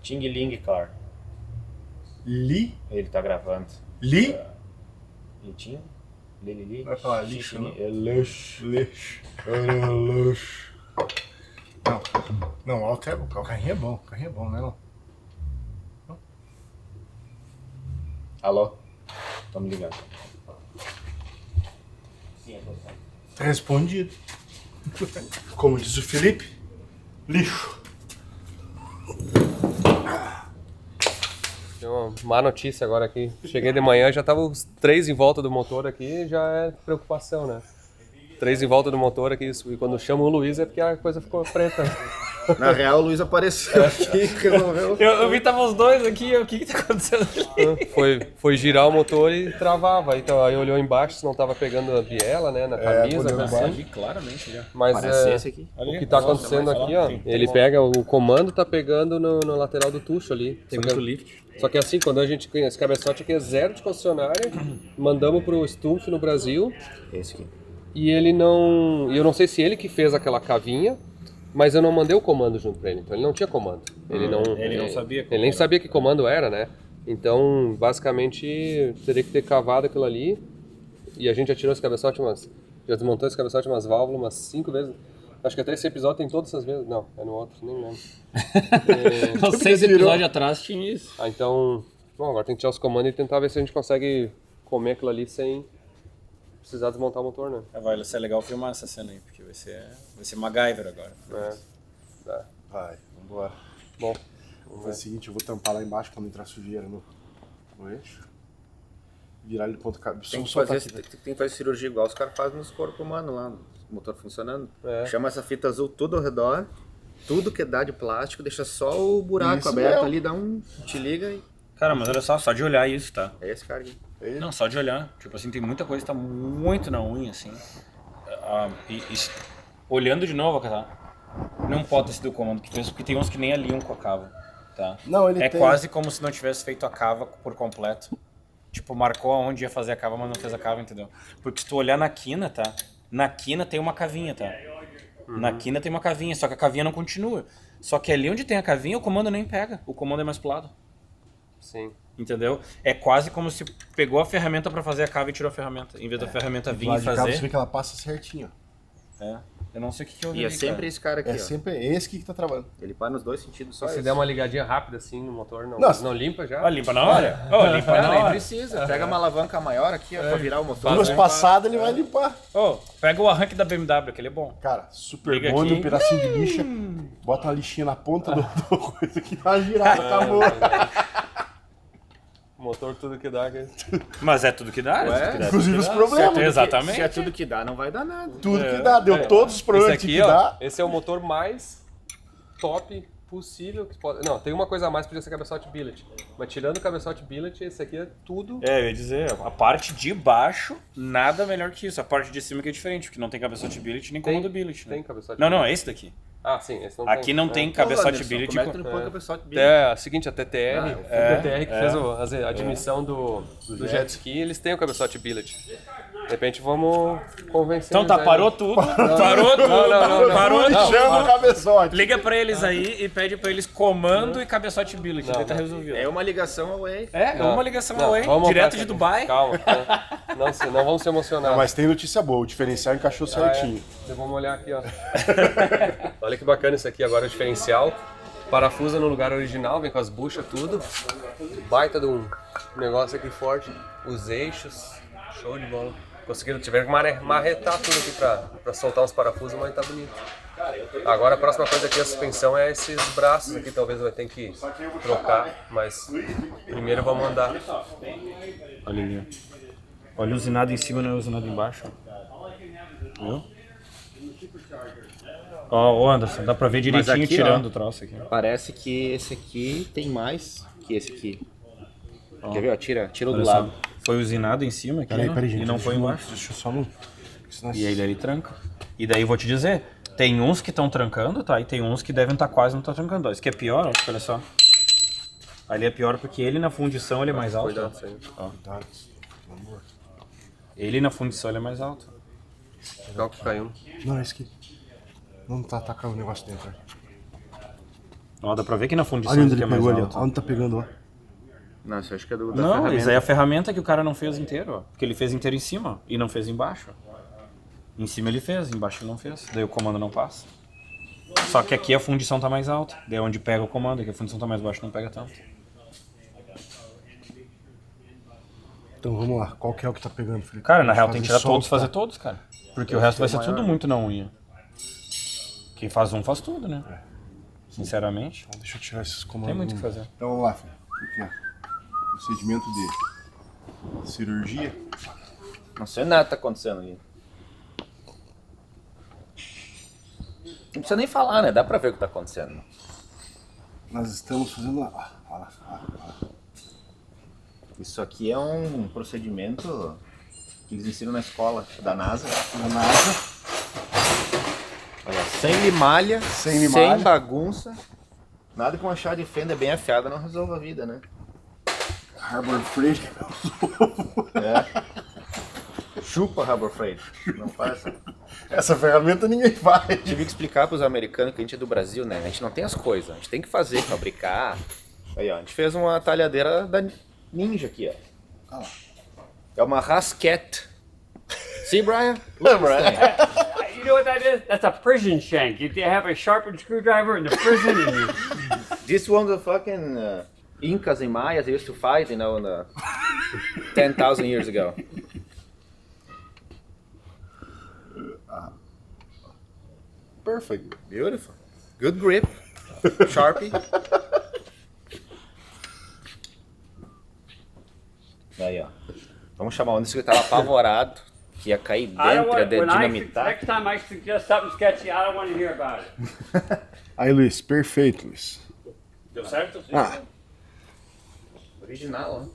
Ting Ling Car. Li? Ele tá gravando. Li? Litinho? Lili? Vai falar lixo, não? É luxo. Lixo. Luxo. Não, o carrinho é bom. O carrinho é bom, né? Não? Alô? Tô me ligando. Tá respondido. Como diz o Felipe, lixo. Tem uma má notícia agora aqui. Cheguei de manhã, já tava os 3 em volta do motor aqui, já é preocupação, né? 3 em volta do motor aqui, e quando chama o Luiz é porque a coisa ficou preta. Na real, o Luiz apareceu aqui, resolveu. Eu vi que tava os dois aqui, o que tá acontecendo ali? Foi girar o motor e travava. Então, aí olhou embaixo se não tava pegando a biela, né, na camisa. olhou Assim. embaixo. Claramente já. Mas Parece esse aqui. o que tá acontecendo aqui, ó, ele pega, o comando tá pegando no lateral do tucho ali. Tem muito lift. Só que assim, quando a gente, esse cabeçote aqui é 0 de concessionária, mandamos pro Stumpf no Brasil. Esse aqui. E ele não... Eu não sei se ele que fez aquela cavinha, mas eu não mandei o comando junto pra ele. Então ele não tinha comando. Ele não sabia Ele nem sabia que comando era, né? Então, basicamente, teria que ter cavado aquilo ali. E a gente já tirou esse cabeçote já desmontou esse cabeçote umas válvulas umas 5 vezes. Acho que até esse episódio tem todas essas vezes. Não, é no outro, nem lembro. Uns 6 episódios atrás tinha isso. Então, bom, agora tem que tirar os comandos e tentar ver se a gente consegue comer aquilo ali sem precisar desmontar o motor, né? Vai ser legal filmar essa cena aí, porque vai ser MacGyver agora. Vai, vambora. Bom, Vamos fazer o seguinte, eu vou tampar lá embaixo quando entrar sujeira no eixo. Virar ele de ponta cabeça. Tem que fazer cirurgia igual os caras fazem nos corpos humanos lá, o motor funcionando. Chama essa fita azul tudo ao redor, tudo que dá de plástico, deixa só o buraco Isso aberto mesmo. ali, te liga e... Cara, mas olha só de olhar isso, tá? É esse cara aqui. Não, só de olhar. Tipo assim, tem muita coisa que tá muito na unha, assim. Olhando de novo, tá? Não pode ter sido o comando que fez, porque tem uns que nem alinham com a cava, tá? Não, ele é tem. quase como se não tivesse feito a cava por completo. Tipo, marcou aonde ia fazer a cava, mas não fez a cava, entendeu? Porque se tu olhar na quina, tá? Na quina tem uma cavinha, tá? Na quina tem uma cavinha, só que a cavinha não continua. Só que ali onde tem a cavinha, o comando nem pega. O comando é mais pro lado. sim. Entendeu? É quase como se pegou a ferramenta pra fazer a cava e tirou a ferramenta. Em vez da ferramenta vir Lá e de cá você vê fazer. que ela passa certinho. Eu não sei o que eu vi. E é sempre esse cara aqui, É ó. sempre esse que tá travando. Ele para nos dois sentidos só Se esse. der uma ligadinha rápida assim no motor, Nossa. não limpa já? Ó, limpa na hora. Ó, limpa na Nem hora. precisa. Pega uma alavanca maior aqui, ó, pra virar o motor. Duas passadas ele vai limpar. Ó, pega o arranque da BMW, que ele é bom. Cara, super Liga bom, aqui. um pedacinho de lixa, bota uma lixinha na ponta do coisa que dá uma girada, acabou. Motor tudo que dá. Mas é tudo que dá, é tudo que dá. Inclusive os Certo, problemas. exatamente. Se é tudo que dá, não vai dar nada. Tudo que dá, deu todos os problemas Esse que aqui, ó, dá. esse é o motor mais top possível que pode... Não, tem uma coisa a mais, podia ser cabeçote billet. Mas tirando o cabeçote billet, esse aqui é tudo... Eu ia dizer, a parte de baixo, nada melhor que isso. A parte de cima que é diferente, porque não tem cabeçote billet nem comando billet, né? Tem cabeçote Não, billet. é esse daqui. Ah, sim, esse não Aqui tem. não tem cabeçote billet. Como é que tu não põe cabeçote billet? Até a seguinte, a TTR, a TTR que fez a admissão do jet ski, eles têm o cabeçote billet. De repente vamos convencer Então eles tá, aí. parou tudo. Parou tudo. não. Parou tudo. Chama o cabeçote. Liga pra eles aí e pede pra eles comando e cabeçote billet. Daí tá resolvido. É uma ligação away. É uma ligação Não, away, vamos direto voltar de aqui. Dubai. Calma, não vamos se emocionar. Mas tem notícia boa, o diferencial encaixou certinho. Então vamos olhar aqui, ó. Olha que bacana isso aqui agora, o diferencial. Parafusa no lugar original, vem com as buchas, tudo. Baita de um negócio aqui forte. Os eixos, show de bola. Tiveram que marretar tudo aqui pra soltar uns parafusos, mas tá bonito. Agora a próxima coisa aqui, a suspensão, é esses braços aqui, talvez vai ter que trocar, mas primeiro vamos andar. Olha ali. Olha o usinado em cima, não é o usinado embaixo. Viu? Ó, Anderson, dá pra ver direitinho aqui, tirando ó, o troço aqui. Parece que esse aqui tem mais que esse aqui. Quer ver? Ó, tira do Olha lado. só, foi usinado em cima aqui, Peraí, e não foi embaixo. Deixa eu só não... Senão... E ele ali tranca. E daí vou te dizer, tem uns que estão trancando, tá? E tem uns que devem estar quase não tá trancando. Ó, esse aqui é pior, ó, olha só. Ali é pior porque ele na fundição ele é mais alto. Cuidado, Ó. sim. Cuidado, pelo amor. Ele na fundição ele é mais alto. Legal que caiu. Não, é isso aqui. Não tá atacando o negócio dentro. Ó, dá pra ver que na fundição Olha onde ele ele é mais pegou ali, ó. alto. Onde tá pegando, ó. Não, isso acho que é da Não, ferramenta. isso aí é a ferramenta que o cara não fez inteiro, ó. Porque ele fez inteiro em cima, ó, e não fez embaixo. Em cima ele fez, embaixo ele não fez. Daí o comando não passa. Só que aqui a fundição tá mais alta. Daí é onde pega o comando, aqui a fundição tá mais baixa, não pega tanto. Então vamos lá. Qual que é o que tá pegando, Felipe? Cara, na real Fazer tem que tirar só todos, o que fazer tá. todos, cara. Porque o resto vai ser tudo muito na unha. Quem faz um faz tudo, né? Sinceramente, Então, deixa eu tirar esses comandos. tem muito o que fazer. Então vamos lá, Felipe. O que é? Procedimento de cirurgia. Não sei nada que tá acontecendo aqui. Não precisa nem falar, né? Dá pra ver o que tá acontecendo. Nós estamos fazendo... Isso aqui é um procedimento que eles ensinam na escola da NASA. Na NASA. Olha, sem limalha, Sem limalha. sem bagunça. Nada que uma chave de fenda bem afiada não resolva a vida, né? Harbor Freight. Chupa, Harbor Freight. Não faz. Essa ferramenta ninguém vai. Tive que explicar pros americanos que a gente é do Brasil, né? A gente não tem as coisas, a gente tem que fazer, fabricar. Aí, ó, a gente fez uma talhadeira da Ninja aqui, ó. Ah lá. É uma rasquete. See, Brian? You know what that is? That's a prison shank. You have a sharpened screwdriver in the prison and you... This one the fucking Incas and Mayas used to fight, you know, in the 10,000 years ago. Perfect. Beautiful. Good grip. Sharpie. Aí, ó. Vamos chamar o Anderson que ele tava apavorado. Que ia cair I don't dentro, ia want, when dinamitar. next time I suggest something sketchy, I don't want to hear about it. Aí, Luiz. Perfeito, Luiz. Deu certo? Ah, Original, né?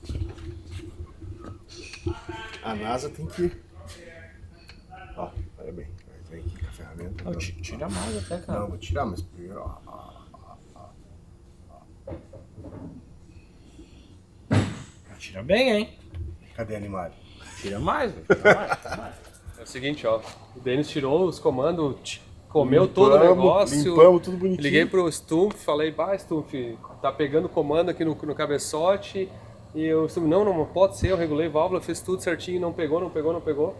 a NASA tem que... Ó, olha bem. Vem aqui com a ferramenta. Tira mais até, cara. Não, vou tirar, mas primeiro... Ó. Tira bem, hein? Cadê a animal? Tira mais, velho. É o seguinte, ó. O Denis tirou os comandos, comeu todo o negócio. Limpamos tudo bonitinho. Liguei pro Stumpf, falei, Stumpf, tá pegando comando aqui no cabeçote. E o Stumpf, não pode ser, eu regulei válvula, fiz tudo certinho, não pegou.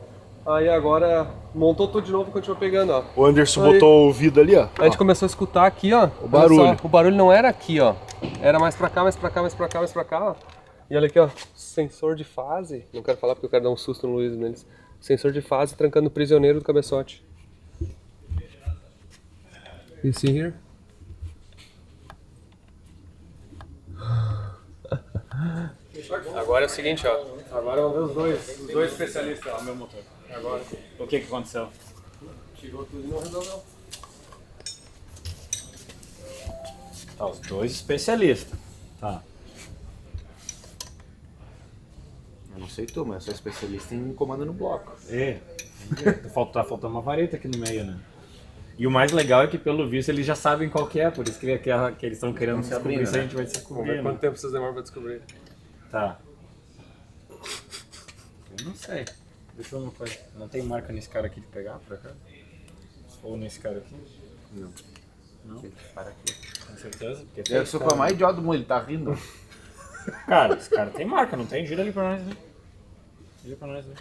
Aí agora montou tudo de novo e continuou pegando, ó. O Anderson Aí- botou o ouvido ali, ó. A gente começou a escutar aqui, ó. O barulho. Olha só, o barulho não era aqui, ó. Era mais pra cá, ó. E olha aqui, ó. Sensor de fase. Não quero falar porque eu quero dar um susto no Luiz neles. Sensor de fase trancando o prisioneiro do cabeçote. You see here? Agora é o seguinte, ó. Agora vamos ver os dois especialistas, ó. Meu motor. Agora, o que aconteceu? Tirou tudo e não resolveu. Tá, os dois especialistas. Tá. Eu não sei tu, mas eu sou especialista em comando no bloco. É. Tá faltando uma vareta aqui no meio, né? E o mais legal é que, pelo visto, eles já sabem qual que é, por isso que eles estão querendo se descobrir, abrindo, isso a né? gente vai Vamos ver descobrir. quanto tempo vocês demoram pra descobrir. Tá. Eu não sei. Deixa eu ver uma coisa. Não tem marca nesse cara aqui de pegar, por acaso? Ou nesse cara aqui? Não. Não? Para aqui. Com certeza? Porque Eu sou o mais idiota do mundo, ele tá rindo. Cara, esse cara tem marca, não tem? Gira ali pra nós, né? Gira pra nós, né?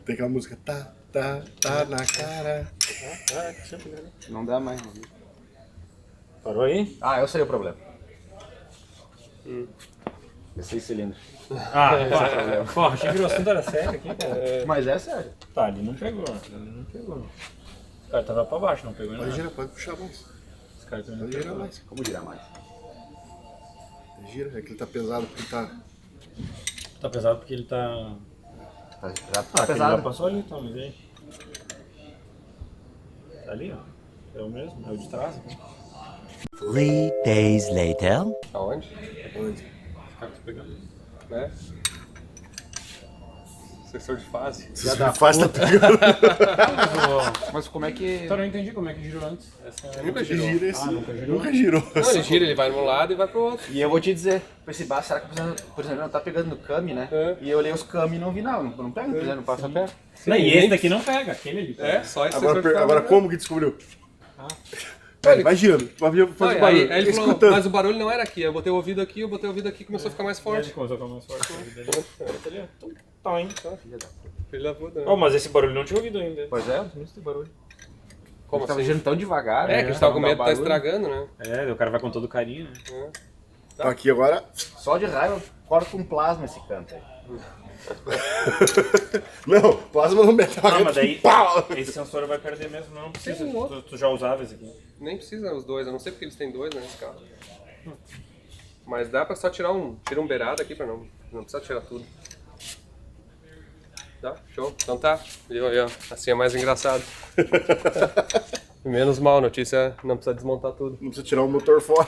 Tem aquela música tá na cara. Não dá mais. Parou aí? Ah, eu sei o problema. É 6 cilindros. Ah, porra, achei que o assunto era sério aqui, cara. Mas é sério. Tá, ali não pegou, O cara tava pra baixo, não pegou Pode nada. girar, pode puxar mais. Esse cara também não Pode girar pegou. mais. Como girar mais? Gira, é que ele tá pesado porque tá. Tá pesado porque ele tá... Já Ah, tá aquele pesado. já passou ali, então, mas aí. Tá ali, ó. É o mesmo, é o de trás. Né? 3 days later. Aonde? Onde? Os caras pegando. Né? Sensor de fase. Já faz tá pegando. Mas como é que... Então eu não entendi como é que girou antes. Essa é a- Nunca Ele girou. gira esse. nunca girou? Nunca girou. Não, ele gira, ele vai num lado e vai pro outro. E eu vou te dizer, percebi, será que por exemplo, não tá pegando no cami, né? É. E eu olhei os cami e não vi não pega, por exemplo, não passa perto. Não, e esse daqui não pega, aquele ali. É, só esse Agora, sensor de fase. agora né? como que descobriu? Ele- Vai girando. Vai Não, fazer e barulho. aí ele falou, Escutando. mas o barulho não era aqui. Eu botei o ouvido aqui, começou a ficar mais Ele forte. começou a ficar mais forte. Ali, ó. Tá, hein? Filho da puta, né? Oh, mas esse barulho não tinha ouvido ainda. Pois é, não tem barulho. Como Tava assim? girando tão devagar, É, que a gente tava com não dá medo de tá barulho. estragando, né? É, daí o cara vai com todo carinho, né? Tá aqui agora. Só de raiva, corta um plasma esse canto aí. Não, plasma não mete a Não, mas daí Pau! esse sensor vai perder mesmo, não precisa. Tem um outro. Tu já usava esse aqui. Nem precisa os dois, eu não sei porque eles têm dois, né, nesse carro. Mas dá pra só tirar tira um beirado aqui pra não precisa tirar tudo. Tá? Show? Então tá. Viu aí, ó. Assim é mais engraçado. Menos mal, notícia não precisa desmontar tudo. Não precisa tirar o motor fora.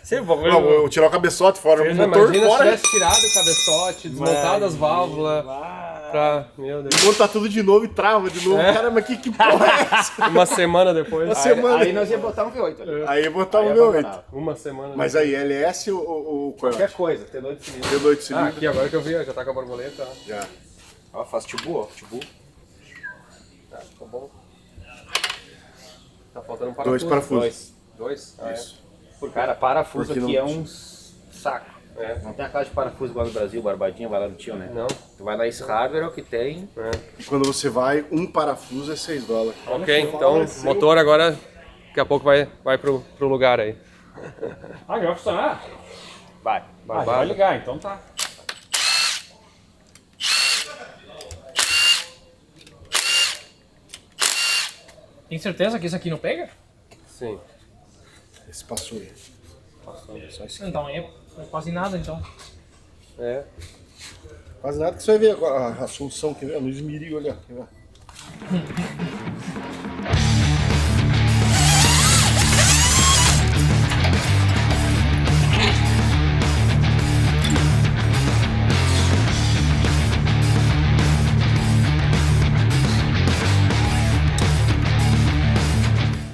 Sim, o bagulho. Não, eu tirar o cabeçote fora, o motor Imagina se fora. tivesse tirado o cabeçote, desmontado as válvulas pra... Meu Deus. Montar tudo de novo e trava de novo. Cara, mas que porra é essa? Uma semana depois. Uma semana. Aí nós ia botar um V8 ali. Aí eu botar o Aí meu abandonava. 8. Uma semana Mas depois. aí, LS ou Qualquer Coyote? coisa, ter dois cilindros. Deu 8 Ah, cilindros. aqui agora que eu vi, ó, já tá com a borboleta. Ó. Já. Ó, faz tibu, ó, tibu. Tá, ficou bom. Tá faltando um parafuso. Dois parafusos. Dois? Ah, Isso. Cara, parafuso Porque aqui não- é um saco. É. Não tem a casa de parafuso igual no Brasil, Barbadinha, vai lá no tio, né? Não? Tu vai na Ace Hardware, é o que tem. E quando você vai, um parafuso é $6. Ok, então o motor agora daqui a pouco vai pro lugar aí. Ah, já vai funcionar? Vai. Ah, já vai Barbado. ligar, então tá. Tem certeza que isso aqui não pega? Sim. Esse passou aí. Então aí é quase nada, então. É. Quase nada que você vai ver agora a solução que vem no esmeril ali, ó. Quer ver?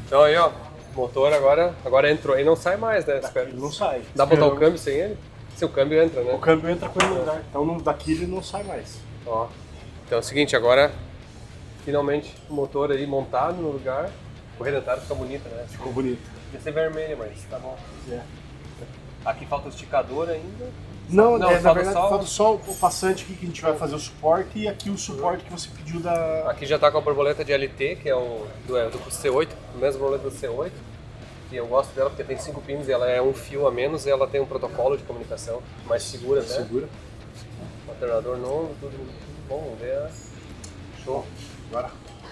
Então aí, ó. O motor agora entrou aí, não sai mais, né? Espero. Ele não sai. Dá pra botar o câmbio sem ele? Se o câmbio entra, O né? câmbio entra com ele no lugar. Então daqui ele não sai mais. Ó. Então é o seguinte, agora finalmente o motor aí montado no lugar. O redentário fica bonito, né? Ficou bonito. Podia ser vermelho, mas tá bom. É. Aqui falta o esticador ainda. Não, Não, na falta verdade só- falta só o passante aqui que a gente vai fazer o suporte e aqui o suporte que você pediu da... Aqui já tá com a borboleta de LT, que é do C8, a mesma borboleta do C8. E eu gosto dela porque tem 5 pins e ela é um fio a menos e ela tem um protocolo de comunicação mais segura, né? Segura. Alternador novo, tudo bom, vamos ver. Show. Agora,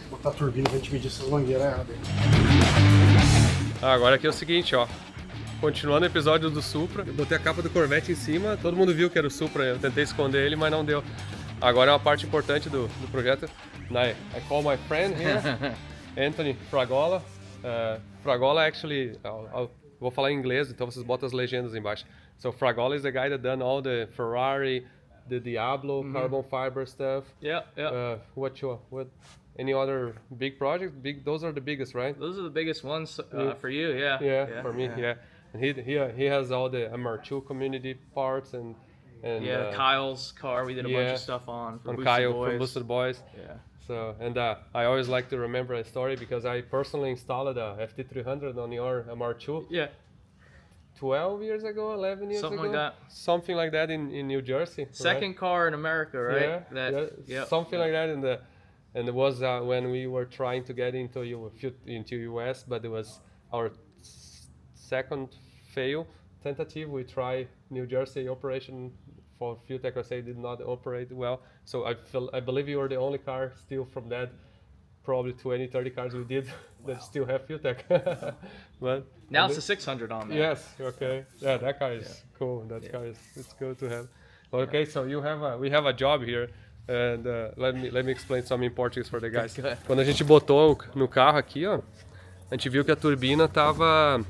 botar a turbina pra gente medir essas mangueiras erradas. Agora aqui é o seguinte, ó. Continuando o episódio do Supra, eu botei a capa do Corvette em cima, todo mundo viu que era o Supra, eu tentei esconder ele, mas não deu. Agora é uma parte importante do projeto. I call my friend here, Anthony Fragola. Fragola actually, vou falar em inglês, então vocês botam as legendas embaixo. So Fragola is the guy that done all the Ferrari, the Diablo, carbon fiber stuff. Yeah, yeah. What any other big project? Those are the biggest, right? Those are the biggest ones for you, yeah. Yeah, for me, yeah. And he has all the MR2 community parts and Yeah, Kyle's car we did a bunch yeah, of stuff on. For on Boosted Kyle Boys. from Boosted Boys. Yeah. So I always like to remember a story because I personally installed a FT300 on your MR2 Yeah, 12 years ago, 11 years Something ago, like that. something like that in New Jersey. right? second car in America, right? Yeah, something like that and it was when we were trying to get into US, but it was our second fail tentative. We try New Jersey operation for Fueltech USA did not operate well. So I believe you were the only car still from that, probably 20, 30 cars we did that still have Fueltech. But Now it's a 600 on there. yes, okay. Yeah, that car is cool. That car is, it's good to have. Okay, so we have a job here. And let me explain some in Portuguese for the guys. Quando a gente botou no carro aqui, ó, a gente viu que a turbina tava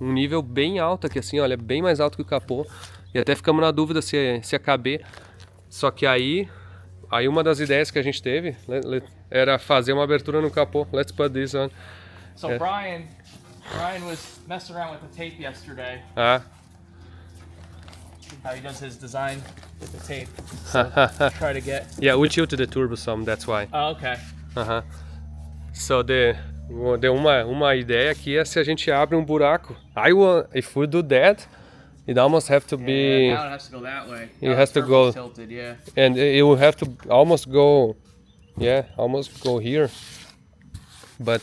um nível bem alto aqui, assim, olha, bem mais alto que o capô. E até ficamos na dúvida se ia caber. Só que aí uma das ideias que a gente teve era fazer uma abertura no capô. Let's put this on. So Yeah. Brian was messing around with the tape yesterday. Ah. How he does his design with the tape. So try to get. Yeah, we tilted the turbo some, that's why. Oh, okay. So uma ideia aqui é se a gente abre um buraco. If we do that, it almost have to be, Now it has to go that way. It Now has the to go- turbo's tilted, yeah. and it will have to almost go here. But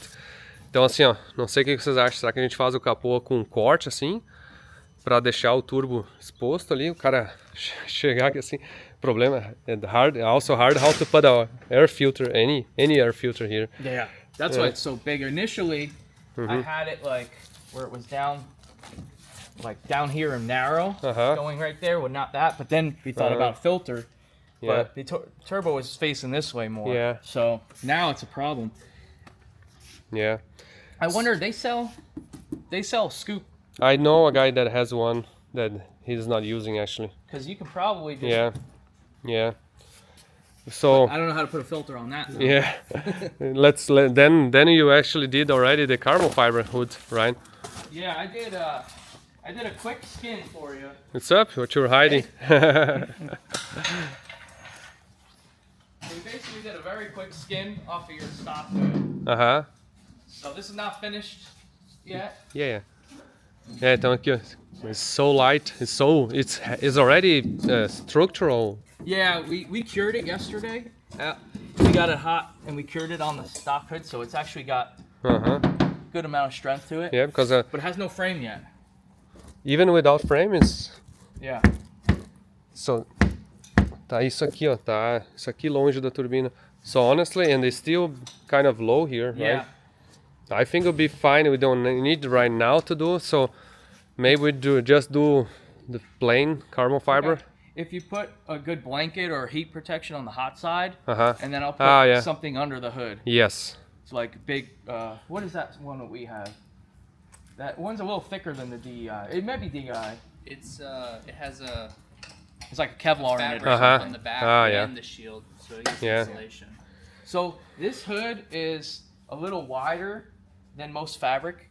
então assim, ó, não sei o que vocês acham. Será que a gente faz o capô com um corte assim, para deixar o turbo exposto ali, o cara chegar aqui assim? Problema é hard how to put a air filter, any air filter here. Yeah. That's why it's so big. Initially, I had it like where it was down here and narrow, going right there. Well, not that, but then we thought about filter. Yeah. But the turbo was facing this way more. Yeah. So now it's a problem. Yeah. I wonder, they sell scoop, I know a guy that has one that he's not using actually. because you can probably just. Yeah. So I don't know how to put a filter on that. Though. yeah, then you actually did already the carbon fiber hood, right? Yeah, I did a quick skin for you. What's up? What you're hiding? We basically did a very quick skin off of your stock hood. So this is not finished yet. Yeah. Então aqui, ó, it's so light. It's already structural. Yeah, we cured it yesterday. We got it hot and we cured it on the stock hood, so it's actually got good amount of strength to it. Yeah, because But it has no frame yet. even without frame, it's Yeah. so. Tá isso aqui, ó, tá isso aqui longe da turbina. So honestly, and it's still kind of low here, right? Yeah. I think it'll be fine. We don't need right now to do so. Maybe we just do the plain carbon fiber. Okay. If you put a good blanket or heat protection on the hot side, Uh-huh. and then I'll put Yeah. something under the hood. Yes. It's like big. What is that one that we have? That one's a little thicker than the DEI. It might be DEI. It's it has a It's like a Kevlar in it. fabric on the back yeah. and the shield, so it gets Yeah. insulation. So this hood is a little wider than most fabric.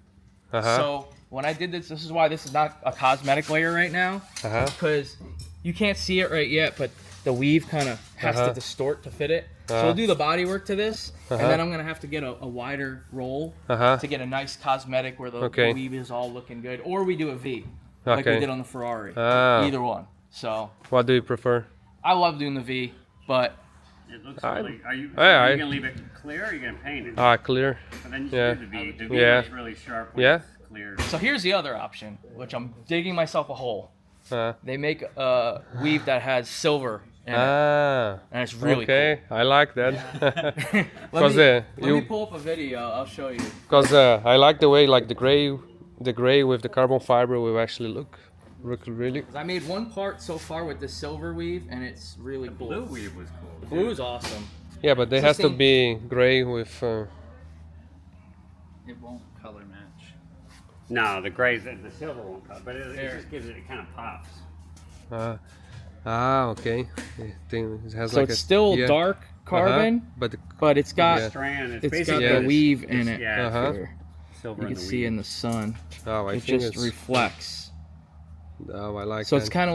Uh-huh. So when I did this is why this is not a cosmetic layer right now, because you can't see it right yet, but the weave kind of has to distort to fit it. So I'll do the body work to this, and then I'm gonna have to get a wider roll to get a nice cosmetic where the weave is all looking good, or we do a V, like we did on the Ferrari. Either one. So What do you prefer? I love doing the V, but It looks really. Are you gonna leave it clear or are you gonna paint it? Clear. But then you yeah. do the V. The V Yeah. looks really sharp when Yeah. it's clear. so here's the other option, which I'm digging myself a hole. They make a weave that has silver in it, and it's really okay. I like that. cool. Let me you pull up a video. I'll show you. because I like the way like the gray with the carbon fiber will actually look really. 'Cause I made one part so far with the silver weave, and it's really cool. Blue weave was cool. Blue is awesome. Yeah, but they So has to same- be gray with. It won't color match. No, the gray, the silver won't cut, but it just gives it kind of pops. Okay. It has So like it's still dark carbon, but but it's got Strand. it's got basically the just- weave in it. Yeah, it's Here. silver You in can the see weave. in the sun. I It think just it's. reflects. I like So that. it's kind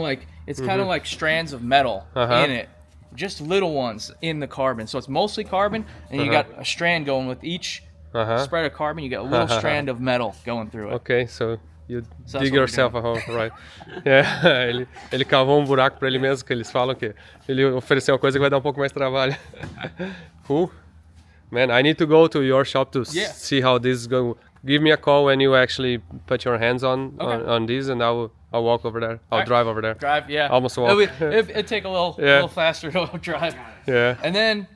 of like strands of metal in it, just little ones in the carbon. So it's mostly carbon, and you got a strand going with each spread of carbon. You got a little strand of metal going through it. Okay, so you So that's dig what we're yourself a hole, right? Yeah, ele cavou um buraco para ele mesmo, que eles falam que ele ofereceu uma coisa que vai dar um pouco mais de trabalho. Cool. Man, I need to go to your shop to see how this is going. Give me a call when you actually put your hands on this, and I will I'll walk over there. I'll drive over there. Drive, yeah. Almost walk. It'd take a little, Yeah. little faster to drive. Yeah. And then,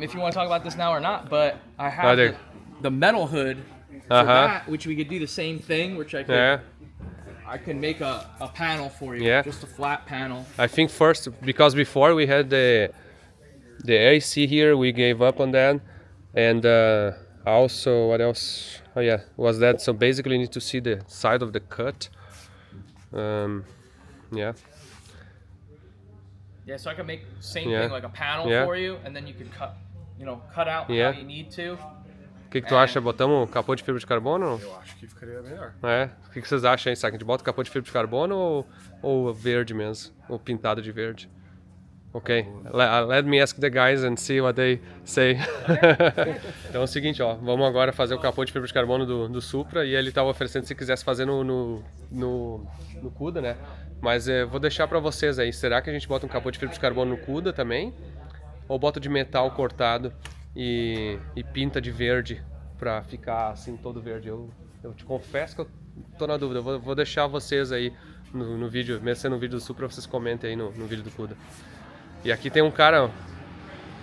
if you want to talk about this now or not, but I have do. the metal hood for that, which we could do the same thing, which I could. Yeah. I can make a panel for you. Yeah. Just a flat panel. I think first, because before we had the AC here, we gave up on that. And also, what else? Oh yeah, was that. So basically you need to see the side of the cut. Yeah. Yeah, so I can make same Yeah. thing, like a panel Yeah. for you, and then you can cut out Yeah. how you need to. O que tu acha? Botamos capô de fibra de carbono? Eu acho que ficaria melhor. É. O que vocês acham aí? Será que a gente bota capô de fibra de carbono ou verde mesmo? Ou pintado de verde? Ok. Let me ask the guys and see what they say. Então é o seguinte, ó. Vamos agora fazer o capô de fibra de carbono do Supra e ele estava oferecendo se quisesse fazer no Cuda, né? Mas vou deixar para vocês aí. Será que a gente bota um capô de fibra de carbono no Cuda também? Ou bota de metal cortado e pinta de verde pra ficar assim todo verde? Eu te confesso que eu tô na dúvida. Eu vou deixar vocês aí no vídeo, mesmo sendo um vídeo do Supra, vocês comentem aí no vídeo do Cuda. E aqui tem um cara,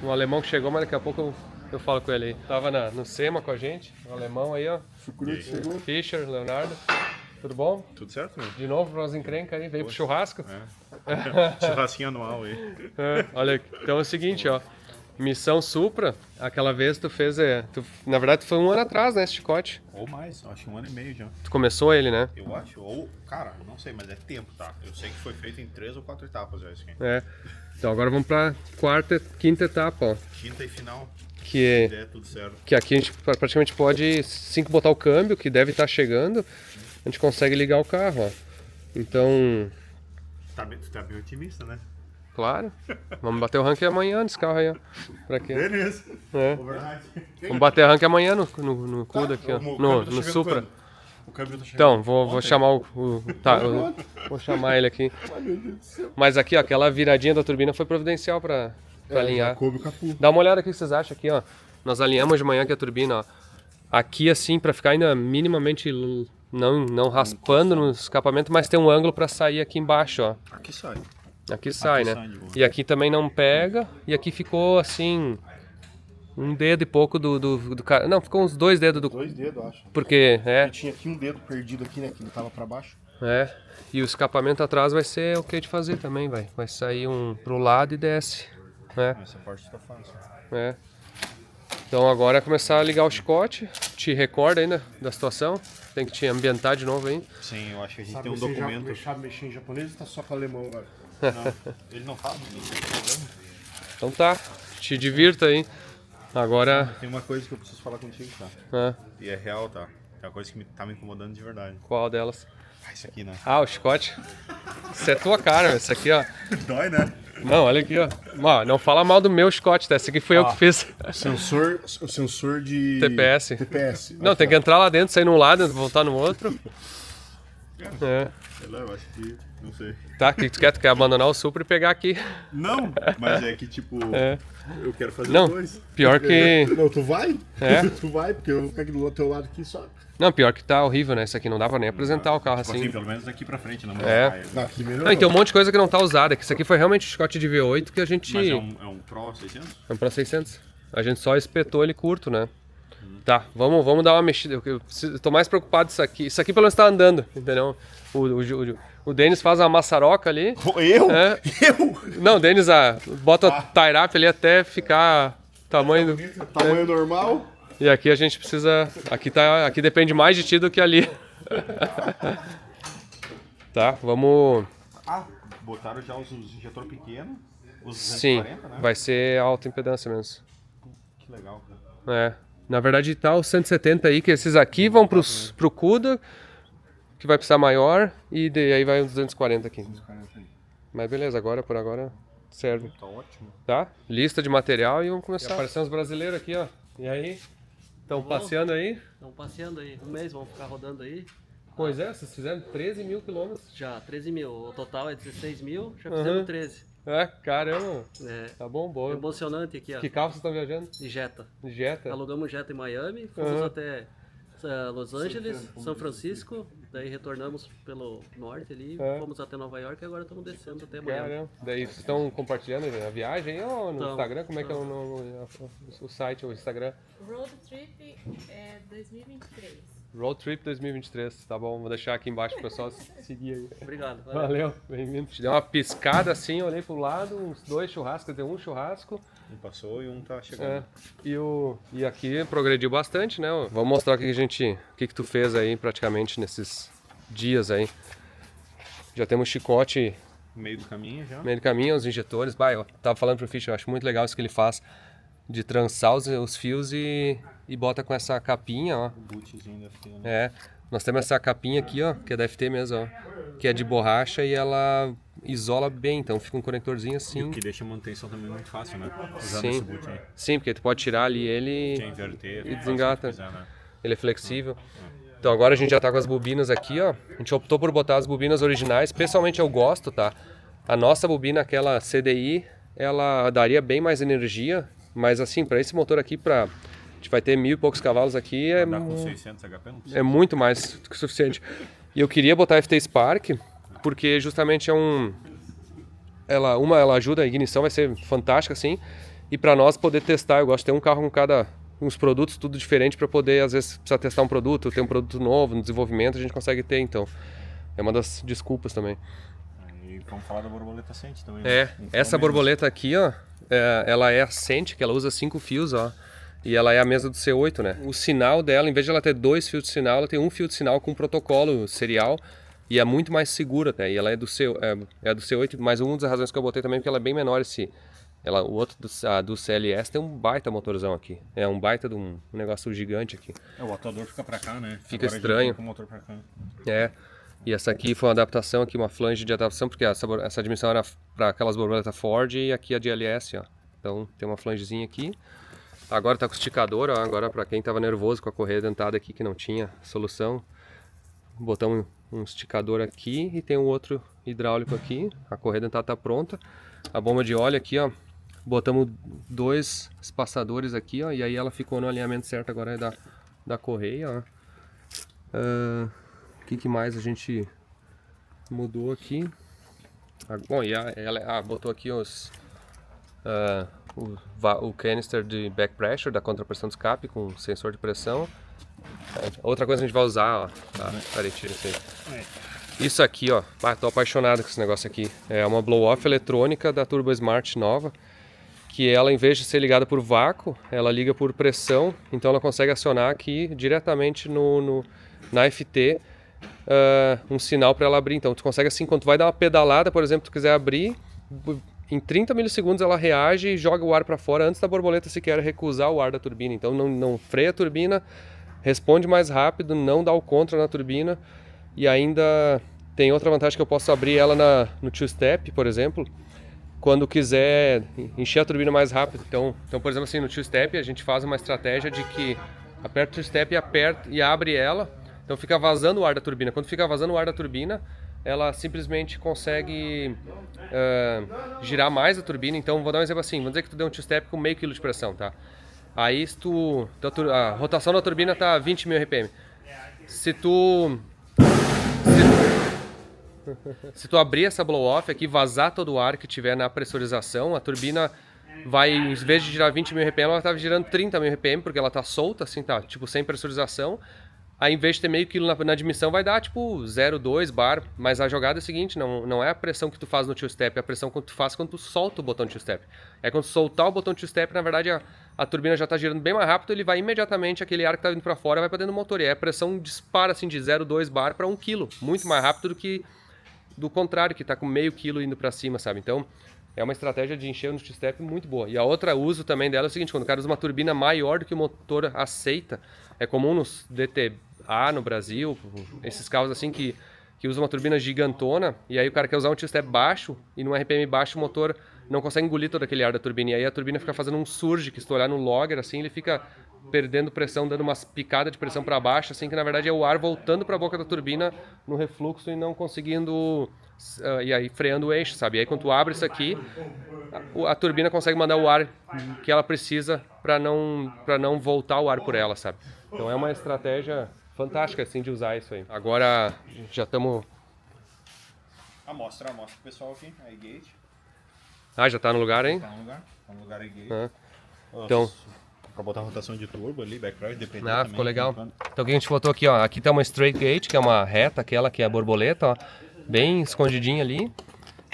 um alemão que chegou, mas daqui a pouco eu falo com ele aí. Tava no SEMA com a gente, um alemão aí, ó. Fischer, Leonardo. Tudo bom? Tudo certo, meu? De novo, nós encrenca aí, veio pro churrasco. Churrasquinho anual aí. Olha aqui. Então é o seguinte, ó. Missão Supra, aquela vez tu fez, na verdade foi 1 ano atrás, né, esse chicote? Ou mais, acho que 1 ano e meio já. Tu começou ele, né? Eu acho, ou, cara, não sei, mas é tempo, tá? Eu sei que foi feito em 3 ou 4 etapas já isso aqui. É. Então agora vamos pra quinta etapa, ó. Quinta e final, Que se der tudo certo. aqui a gente praticamente pode, assim que botar o câmbio, que deve estar chegando, a gente consegue ligar o carro, ó. Então, Tu tá bem otimista, né? claro, vamos bater o ranking amanhã nesse carro aí, ó. Pra quê? Beleza. É. Overnight. Vamos bater o ranking amanhã no Cuda aqui, ó. No Supra. O câmbio tá chegando. Então, vou chamar vou chamar ele aqui. Mas aqui, ó, aquela viradinha da turbina foi providencial pra alinhar. Coube o capu. Dá uma olhada aqui o que vocês acham aqui, ó. Nós alinhamos de manhã aqui a turbina, ó. Aqui assim, pra ficar ainda minimamente não raspando no escapamento, mas tem um ângulo pra sair aqui embaixo, ó. Aqui sai. Aqui sai, né? sai de boa. E aqui também não pega. E aqui ficou assim, um dedo e pouco do cara. Não, ficou uns 2 dedos do... 2 dedos, acho. Porque, Eu tinha aqui um dedo perdido aqui, né? Que ele tava pra baixo. E o escapamento atrás vai ser ok de fazer também, vai sair um pro lado e desce, né? Essa parte tá fácil. Então agora é começar a ligar o chicote. Te recorda ainda da situação? Tem que te ambientar de novo aí. Sim, eu acho que a gente Sabe tem um documento. Sabe mexer em japonês ou tá só com alemão agora? Não, ele não fala, não tem problema. Então tá, te divirta aí. Agora, Tem uma coisa que eu preciso falar contigo, tá? é, E é real, tá? É uma coisa que tá me incomodando de verdade. qual delas? Ah, isso aqui, né? Ah, o chicote. Isso é tua cara, meu. Isso aqui, ó. Dói, né? Não, olha aqui, ó. Ó, não fala mal do meu chicote, tá? Esse aqui fui eu que fiz. O sensor de... TPS. Não, tem que entrar lá dentro, sair num lado, voltar no outro. Sei lá, eu acho que... Não sei. Tá, o que tu quer? Tu quer abandonar o Supra e pegar aqui. Não, mas é que tipo... Eu quero fazer Não, os dois. pior que... Não, tu vai? É? Tu vai, porque eu vou ficar aqui do teu lado aqui só. Não, pior que tá horrível, né? Isso aqui não dá pra nem apresentar o carro Tipo assim. assim, pelo menos daqui pra frente, não. É. Aqui melhor. Não, e tem um monte de coisa que não tá usada. Que isso aqui foi realmente um chicote de V8 que a gente... Mas é um Pro 600? É um Pro 600. A gente só espetou ele curto, né? Tá, vamos dar uma mexida. Eu tô mais preocupado disso aqui. Isso aqui pelo menos tá andando, entendeu? O Denis faz uma maçaroca ali. Eu? É. Eu? Não, o Denis bota o tie-up ali até ficar tamanho do... Tamanho normal. E aqui a gente precisa... Aqui depende mais de ti do que ali. Tá, vamos... Ah, botaram já os injetor pequeno, os 240, Sim, né? vai ser alta impedância mesmo. Que legal, cara. Na verdade tá os 170 aí, que esses aqui vão pro Cuda, que vai precisar maior, e aí vai os 240 aqui. Mas beleza, por agora serve. Tá ótimo. Tá? Lista de material e vamos começar. Apareceu uns brasileiros aqui, ó. E aí? Estão passeando aí? Estão passeando aí. Um mês, vamos ficar rodando aí. Pois é, vocês fizeram 13 mil quilômetros. Já, 13 mil. O total é 16 mil, já fizemos 13. Caramba. É. Tá bom, boa. Emocionante aqui, ó. Que carro vocês estão viajando? De Jetta. Jetta? Alugamos Jetta em Miami, fomos até Los Angeles, São Francisco, daí retornamos pelo norte ali, fomos até Nova York e agora estamos descendo até Miami. Caramba. Daí vocês estão compartilhando a viagem ou no Então, Instagram? Como é que é o site ou o Instagram? Road Trip 2023. Road Trip 2023, tá bom? Vou deixar aqui embaixo pro pessoal seguir aí. Obrigado. Valeu, bem-vindo. Te deu uma piscada assim, olhei pro lado, uns 2 churrascos, deu um churrasco. Um passou e um tá chegando. E aqui progrediu bastante, né? Vamos mostrar o que tu fez aí praticamente nesses dias aí. Já temos chicote Meio do caminho já. meio do caminho, os injetores. Bah, eu tava falando pro Fischer, eu acho muito legal isso que ele faz de trançar os fios e bota com essa capinha, ó. O bootzinho da FT, né? É, nós temos essa capinha aqui, ó, que é da FT mesmo, ó, que é de borracha e ela isola bem, então fica um conectorzinho assim. E o que deixa a manutenção também muito fácil, né? Usando Sim, esse boot aí. sim, porque tu pode tirar ali ele Quer inverter, e faz desengata. o que quiser, né? Ele é flexível. Então agora a gente já tá com as bobinas aqui, ó. A gente optou por botar as bobinas originais, pessoalmente eu gosto, tá? A nossa bobina, aquela CDI, ela daria bem mais energia, mas assim, para esse motor aqui, a gente vai ter 1000 e poucos cavalos aqui, Andar com 600 HP não precisa. é muito mais do que o suficiente. E eu queria botar FT Spark, porque justamente ela ajuda, a ignição vai ser fantástica assim, e para nós poder testar, eu gosto de ter um carro com uns produtos tudo diferente para poder, às vezes, precisar testar um produto, ter um produto novo no desenvolvimento, a gente consegue ter, então. É uma das desculpas também. E vamos falar da borboleta Sente também. Essa borboleta aqui, ó, ela é a Sente, que ela usa 5 fios, ó. E ela é a mesma do C8, né? O sinal dela, em vez de ela ter 2 fios de sinal, ela tem um fio de sinal com protocolo serial e é muito mais segura, até. E ela é do C8, mas uma das razões que eu botei também é porque ela é bem menor o outro do CLS tem um baita motorzão aqui. É um baita de um negócio gigante aqui. O atuador fica pra cá, né? Fica Agora estranho. A gente fica com o motor pra cá. E essa aqui foi uma adaptação aqui, uma flange de adaptação, porque essa dimensão era para aquelas borboletas Ford e aqui a de LS, ó. Então tem uma flangezinha aqui. Agora tá com esticador, ó. Agora para quem tava nervoso com a correia dentada aqui que não tinha solução, botamos um esticador aqui e tem um outro hidráulico aqui. A correia dentada tá pronta. A bomba de óleo aqui, ó. Botamos 2 espaçadores aqui, ó. E aí ela ficou no alinhamento certo agora da correia, ó. O que mais a gente mudou aqui? Bom, e ela botou aqui o canister de back pressure da contrapressão de escape com sensor de pressão. Outra coisa que a gente vai usar, ó. Peraí, tira isso aí. Isso aqui, ó. Tô apaixonado com esse negócio aqui. É uma blow-off eletrônica da Turbo Smart nova, que ela, em vez de ser ligada por vácuo, ela liga por pressão, então ela consegue acionar aqui diretamente na FT um sinal para ela abrir. Então tu consegue assim, quando tu vai dar uma pedalada, por exemplo, tu quiser abrir, em 30 milissegundos ela reage e joga o ar para fora antes da borboleta sequer recusar o ar da turbina. Então não freia a turbina, responde mais rápido, não dá o contra na turbina, e ainda tem outra vantagem que eu posso abrir ela no two-step, por exemplo, quando quiser encher a turbina mais rápido. Então por exemplo, assim, no two-step a gente faz uma estratégia de que aperta o two-step e abre ela, então fica vazando o ar da turbina. Quando fica vazando o ar da turbina, ela simplesmente consegue girar mais a turbina. Então vou dar um exemplo assim, vamos dizer que tu deu um two-step com meio quilo de pressão, tá? Aí a rotação da turbina tá 20.000 RPM. Se tu abrir essa blow-off aqui, vazar todo o ar que tiver na pressurização, a turbina vai, em vez de girar 20.000 RPM, ela tá girando 30.000 RPM, porque ela tá solta, assim, tá, tipo, sem pressurização. Aí, em vez de ter meio quilo na admissão, vai dar, tipo, 0,2 bar. Mas a jogada é a seguinte, não é a pressão que tu faz no two-step, é a pressão que tu faz quando tu solta o botão de two-step. É quando tu soltar o botão de two-step, na verdade, a turbina já tá girando bem mais rápido, ele vai imediatamente, aquele ar que tá vindo pra fora, vai pra dentro do motor. E aí a pressão dispara, assim, de 0,2 bar para 1 kg. Muito mais rápido do que do contrário, que tá com meio quilo indo pra cima, sabe? Então, é uma estratégia de encher no two-step muito boa. E a outra uso também dela é o seguinte, quando o cara usa uma turbina maior do que o motor aceita, é comum nos DTA no Brasil, esses carros assim que usam uma turbina gigantona, e aí o cara quer usar um two-step baixo, e num RPM baixo o motor não consegue engolir todo aquele ar da turbina, e aí a turbina fica fazendo um surge, que se tu olhar no logger, assim, ele fica perdendo pressão, dando umas picadas de pressão para baixo, assim, que na verdade é o ar voltando para a boca da turbina no refluxo e não conseguindo, e aí freando o eixo, sabe? E aí quando tu abre isso aqui, a turbina consegue mandar o ar que ela precisa para não voltar o ar por ela, sabe? Então é uma estratégia fantástica assim de usar isso aí. Agora já estamos... Mostra pro pessoal aqui, a gate. Ah, já tá no lugar, hein? Tá no lugar a gate. Então... Pra botar a rotação de turbo ali, backdraft, dependendo Ah, também. ficou legal. Então o que a gente botou aqui, ó, aqui tá uma straight gate, que é uma reta, aquela que é a borboleta, ó, bem escondidinha ali.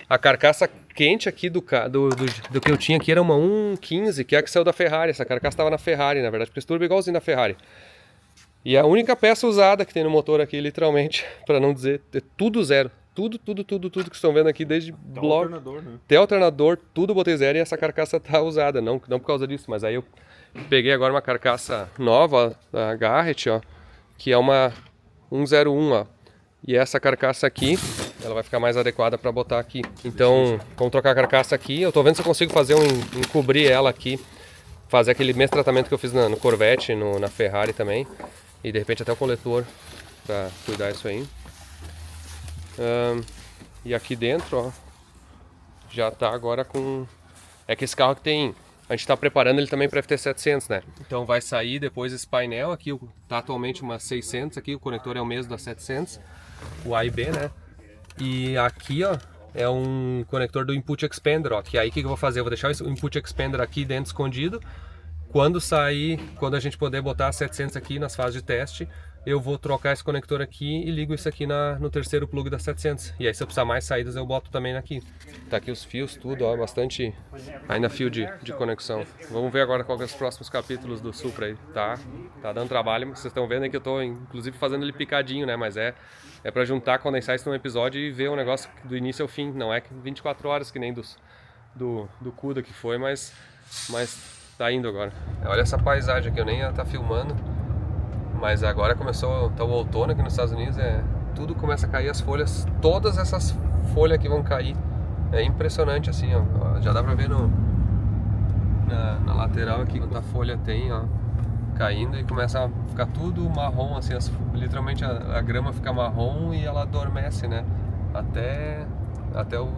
A carcaça quente aqui do que eu tinha aqui era uma 1.15, que é a que saiu da Ferrari. Essa carcaça estava na Ferrari, na verdade, porque esse turbo é igualzinho da Ferrari. E a única peça usada que tem no motor aqui, literalmente, para não dizer, é tudo zero. Tudo que vocês estão vendo aqui, desde bloco até alternador, tudo botei zero e essa carcaça tá usada, não por causa disso, mas aí eu peguei agora uma carcaça nova, ó, da Garrett, ó, que é uma 101, ó, e essa carcaça aqui, ela vai ficar mais adequada para botar aqui. Então, vamos trocar a carcaça aqui, eu tô vendo se eu consigo fazer encobrir ela aqui, fazer aquele mesmo tratamento que eu fiz no Corvette, na Ferrari também, e de repente até o coletor para cuidar disso aí. E aqui dentro, ó, já tá agora com... É que esse carro que tem... A gente tá preparando ele também para FT700, né? Então vai sair depois esse painel aqui, tá atualmente uma 600 aqui, o conector é o mesmo da 700, o A e B, né? E aqui, ó, é um conector do Input Expander, ó, que aí o que eu vou fazer? Eu vou deixar o Input Expander aqui dentro escondido. Quando a gente poder botar a 700 aqui nas fases de teste, eu vou trocar esse conector aqui e ligo isso aqui no terceiro plug da 700. E aí se eu precisar mais saídas eu boto também aqui. Tá aqui os fios, tudo, ó, bastante ainda fio de conexão. Vamos ver agora qual que é os próximos capítulos do Supra aí. Tá dando trabalho, vocês estão vendo aí que eu tô inclusive fazendo ele picadinho, né? Mas é pra juntar, condensar isso num episódio e ver o negócio do início ao fim. Não é 24 horas que nem do Cuda que foi, mas tá indo agora. Olha essa paisagem aqui, eu nem ia estar filmando. Mas agora começou, tá o outono aqui nos Estados Unidos, tudo começa a cair as folhas, todas essas folhas aqui vão cair. É impressionante assim, ó, já dá pra ver na lateral aqui quanta folha tem, ó, caindo e começa a ficar tudo marrom, assim, literalmente a grama fica marrom e ela adormece, né, até o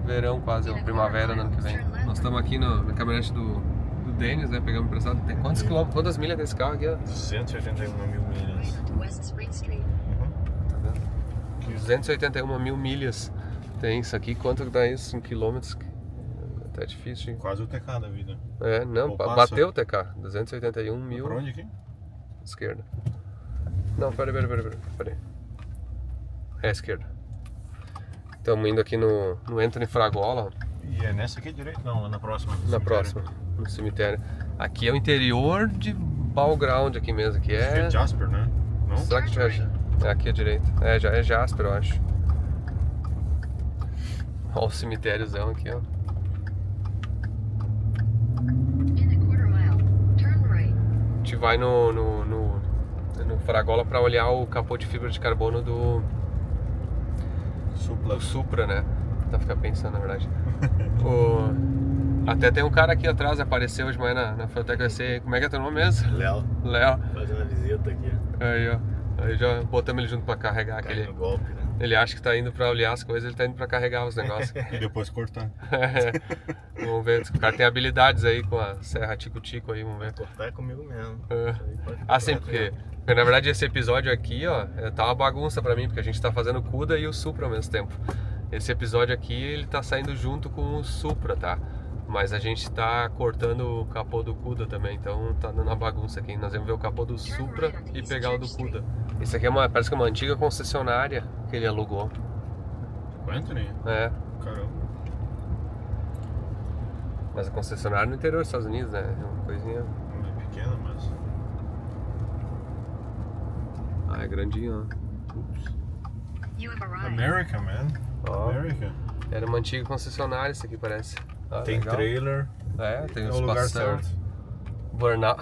verão quase, a primavera do ano que vem. Nós estamos aqui na caminhonete do Denis, né, pegamos emprestado. Tem quantas milhas desse carro aqui, ó? 281 mil milhas. Tá vendo? 281 mil milhas tem isso aqui. Quanto dá isso em quilômetros? Tá difícil, hein? Quase o TK da vida. Não, bateu o TK. 281 mil. Pra onde aqui? Esquerda. Não, peraí. É esquerda. Estamos indo aqui no Anthony Fragola. E é nessa aqui direito? Não, é na próxima. Na próxima, no cemitério. Aqui é o interior de Ballground aqui mesmo, que é... Jasper, né? Não? Será que já... Aqui à direita. Já é Jasper, eu acho. Olha o cemitériozão aqui, ó. A gente vai no Fragola para olhar o capô de fibra de carbono do Supra, né? Tá ficar pensando, na verdade. Até tem um cara aqui atrás, apareceu hoje de manhã na Feutec VC. Como é que é teu nome mesmo? Léo. Fazendo a visita aqui. Aí, ó. Aí já botamos ele junto pra carregar aquele golpe, né? Ele acha que tá indo pra olhar as coisas, ele tá indo pra carregar os negócios. E depois cortar. Vamos ver, o cara tem habilidades aí com a serra tico-tico aí, vamos ver. Cortar é comigo mesmo. Assim, porque na verdade esse episódio aqui, ó, tá uma bagunça pra mim, porque a gente tá fazendo o Cuda e o Supra ao mesmo tempo. Esse episódio aqui, ele tá saindo junto com o Supra, tá? Mas a gente tá cortando o capô do Cuda também, então tá dando uma bagunça aqui. Nós vamos ver o capô do Supra e pegar o do Cuda. Isso aqui parece que é uma antiga concessionária que ele alugou. O Anthony? É. Caramba. Mas a concessionária no interior dos Estados Unidos, né? É uma coisinha... É pequena, mas... É grandinho, ó. America, man. America. Era uma antiga concessionária isso aqui, parece. Tem legal. Trailer. Tem os lugar certo. Burnout.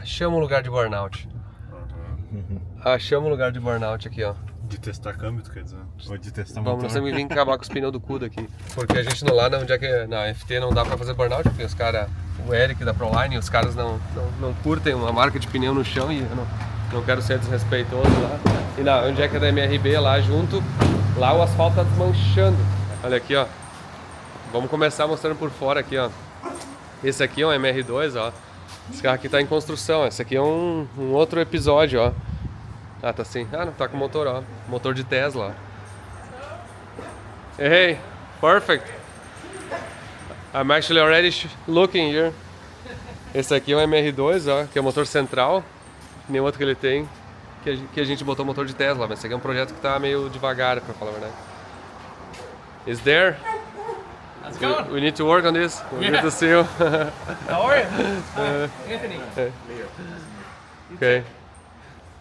Chama o lugar de burnout. Chama o lugar de burnout aqui, ó. De testar câmbio, tu quer dizer? Ou de testar motor? Nós temos que vir acabar com os pneus do Cuda aqui. Porque a gente lá onde é que na FT não dá pra fazer burnout, porque os caras, o Eric da Proline, os caras não curtem uma marca de pneu no chão e eu não quero ser desrespeitoso lá. E onde é que é da MRB, lá junto, lá o asfalto tá desmanchando. Olha aqui, ó. Vamos começar mostrando por fora aqui, ó. Esse aqui é um MR2, ó. Esse carro aqui tá em construção. Esse aqui é um outro episódio, ó. Ah, tá assim. Ah, não, tá com motor, ó. Motor de Tesla. Hey, perfect. I'm actually already looking here. Esse aqui é um MR2, ó, que é o motor central. Nem outro que ele tem. Que a gente botou motor de Tesla, mas esse aqui é um projeto que tá meio devagar, pra falar a verdade. Is there? How's it going? We need to work on this. Yeah. Good to see you. How are you? Hi, Anthony. Okay.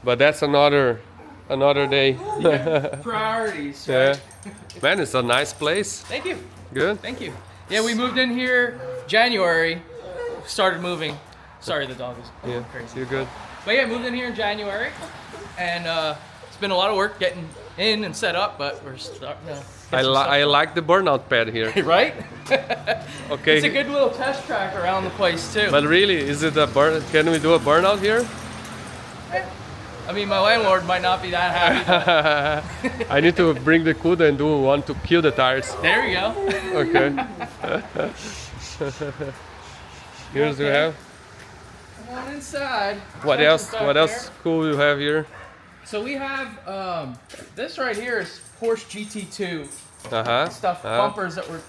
But that's another day. Priorities, Yeah. right? Man, it's a nice place. Thank you. Good. Thank you. Yeah, we moved in here January. Started moving. Sorry, the dog is going Yeah, crazy. you're good. But yeah, moved in here in January, and it's been a lot of work getting in and set up. But we're starting to. I like the burnout pad here. Right? Okay. It's a good little test track around the place too. But really, is it a burn? Can we do a burnout here? I mean, my landlord might not be that happy. I need to bring the CUDA and do one to kill the tires. There you go. Okay. Here's we have. Come on inside. What Touch else? back What there. else cool you have here? So we have this right here is Porsche GT2 stuff, Uh-huh. bumpers that were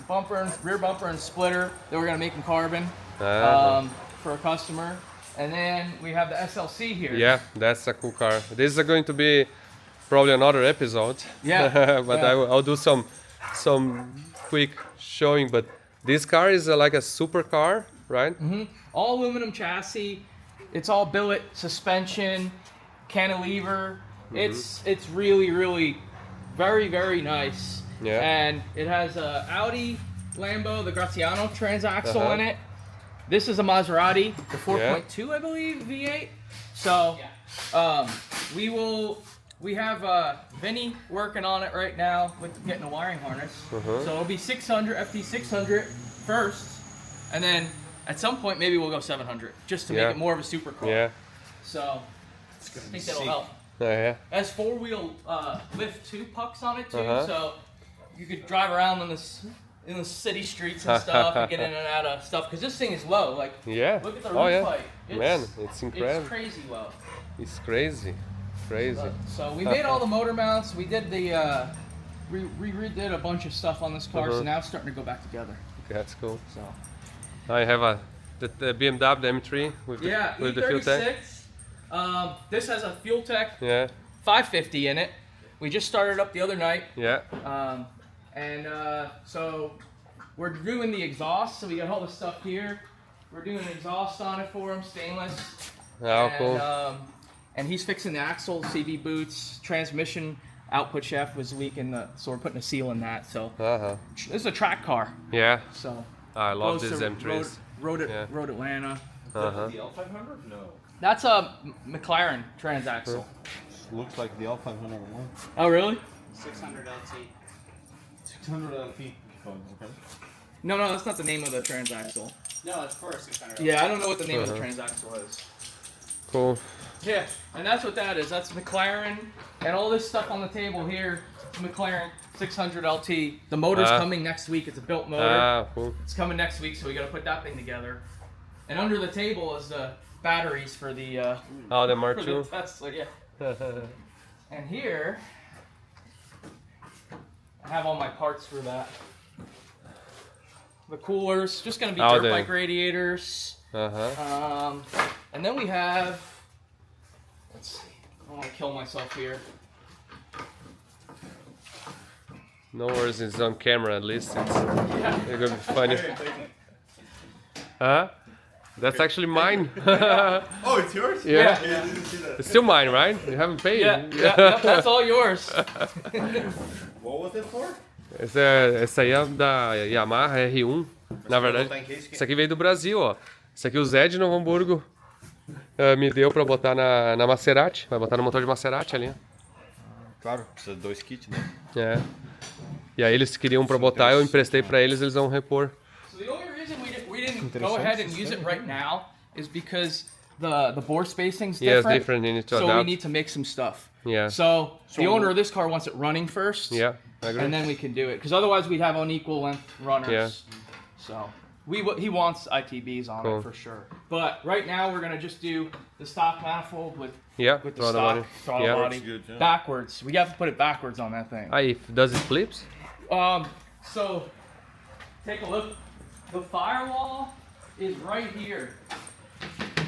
rear bumper and splitter that we're gonna make in carbon for a customer, and then we have the SLC here. Yeah, that's a cool car. This is going to be probably another episode. Yeah, But yeah. I'll do some quick showing. But this car is like a super car, right? Mm-hmm. All aluminum chassis. It's all billet suspension, cantilever. It's really very nice. Yeah. And it has a Audi Lambo, the Graziano transaxle in it. This is a Maserati, the 4.2 I believe V8. So we have Vinny working on it right now with getting a wiring harness. So it'll be 600 FT600 first, and then at some point maybe we'll go 700 just to make it more of a supercar. Yeah. So I think that'll help. Yeah. It has 4-wheel lift 2 pucks on it too, so you could drive around in the city streets and stuff and get in and out of stuff. Because this thing is low. Like, Yeah. look at the Oh, roof yeah. height. Man, it's incredible. It's crazy low. It's crazy. Crazy. So we made all the motor mounts. We did the redid a bunch of stuff on this car, so now it's starting to go back together. That's cool. So I have the BMW the M3 with the fuel tank. E36. This has a Fuel Tech Yeah. 550 in it. We just started up the other night. Yeah. So we're doing the exhaust. So we got all the stuff here. We're doing an exhaust on it for him, stainless. Oh, cool. And he's fixing the axle, CV boots, transmission output shaft was leaking, so we're putting a seal in that. So this is a track car. Yeah. So I love goes these to M3s. Road Atlanta. The L500? No. That's a McLaren transaxle. Looks like the L501. Oh really? 600 LT. 600 LT. Okay. No, that's not the name of the transaxle. No, it's for a 600 LT. Yeah, I don't know what the name of the transaxle is. Cool. Yeah, and that's what that is. That's McLaren, and all this stuff on the table here, McLaren 600 LT. The motor's coming next week. It's a built motor. Cool. It's coming next week, so we got to put that thing together. And under the table is the batteries for the the Mark for the II. Tesla, yeah. And here, I have all my parts for that. The coolers, just gonna be dirt bike radiators. And then we have, let's see, I don't want to kill myself here. No worries, it's on camera at least. You're gonna be funny. That's actually mine. Oh, it's yours? Yeah. I didn't see that. It's still mine, right? You haven't paid. Yeah, that's all yours. What was it for? Essa aí é da Yamaha R1. Na verdade, isso aqui veio do Brasil, ó. Isso aqui o Zé de Novo Hamburgo me deu pra botar na Maserati. Vai botar no motor de Maserati ali, ó. Claro, precisa de 2 kits, né? É. E aí eles queriam pra botar, eu emprestei pra eles vão repor. So the only reason we didn't go ahead and use it right now is because the bore spacing's different. Yeah, it's different. You need to so we adapt. need to make some stuff. Yeah. So the owner of this car wants it running first. Yeah, I agree. And then we can do it, because otherwise we'd have unequal length runners. Yeah. So He wants ITBs on Cool. it for sure. But right now we're gonna just do the stock manifold with with the throttle stock body. throttle Yeah. body Looks good, yeah. backwards. We have to put it backwards on that thing. Does it flips? So take a look. The firewall is right here.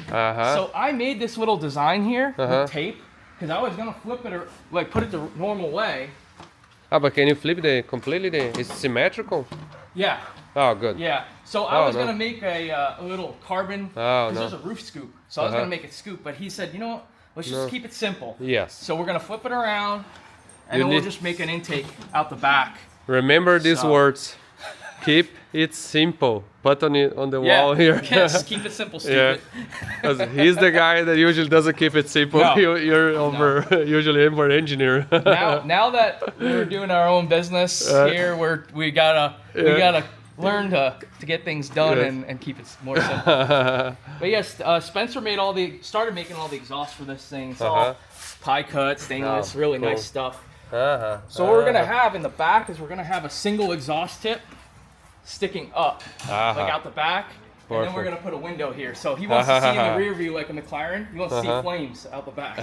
So I made this little design here with tape because I was gonna flip it or like put it the normal way. But can you flip it's symmetrical? Yeah. Oh, good. Yeah. So I was gonna make a little carbon. Oh, There's a roof scoop. So I was gonna make it scoop, but he said, you know what? Let's just keep it simple. Yes. So we're gonna flip it around, and You then we'll need- just make an intake out the back. Remember these So- words. Keep it simple. Put on it on the Yeah. wall here. Yes. Keep it simple, Yeah. stupid. 'Cause he's the guy that usually doesn't keep it simple. No. You're usually over engineer. now that we're doing our own business here, we gotta learn to get things done Yes. and keep it more simple. But yes, Spencer started making all the exhaust for this thing. It's all pie cut, stainless, really cool. nice stuff. So what we're gonna have in the back is we're gonna have a single exhaust tip sticking up, like out the back. And then we're gonna put a window here. So he wants to see in the rear view like a McLaren. He wants to see flames out the back.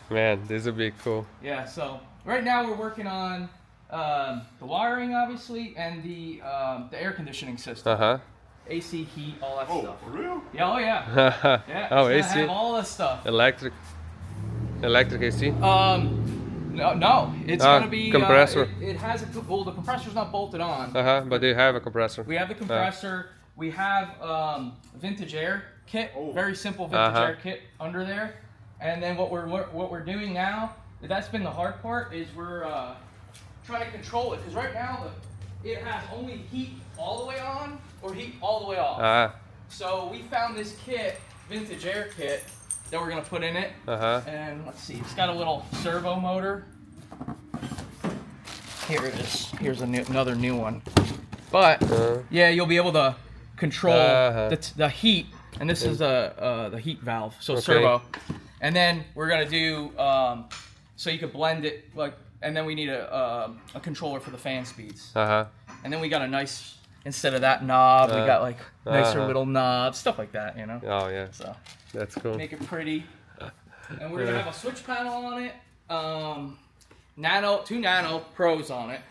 Man, this would be cool. Yeah, so right now we're working on the wiring, obviously, and the air conditioning system. AC, heat, all that stuff. For real? Yeah, oh yeah. Yeah, Oh, it's AC. gonna have all this stuff. Electric AC. No, it's gonna be compressor. It has the compressor's not bolted on. But they have a compressor. We have the compressor. We have vintage air kit, very simple vintage air kit under there. And then what we're doing now, that's been the hard part, is we're trying to control it because right now it has only heat all the way on or heat all the way off. So we found this kit, vintage air kit, that we're gonna put in it. And let's see, it's got a little servo motor. Here it is. Here's another new one. But yeah, you'll be able to control the heat, and this is the heat valve, so servo. And then we're gonna do so you could blend it like, and then we need a controller for the fan speeds. And then we got a nice, instead of that knob, we got like nicer little knobs, stuff like that, you know. Oh yeah. So that's cool. make it pretty. And we're gonna have a switch panel on it. 2 Nano Pros on it.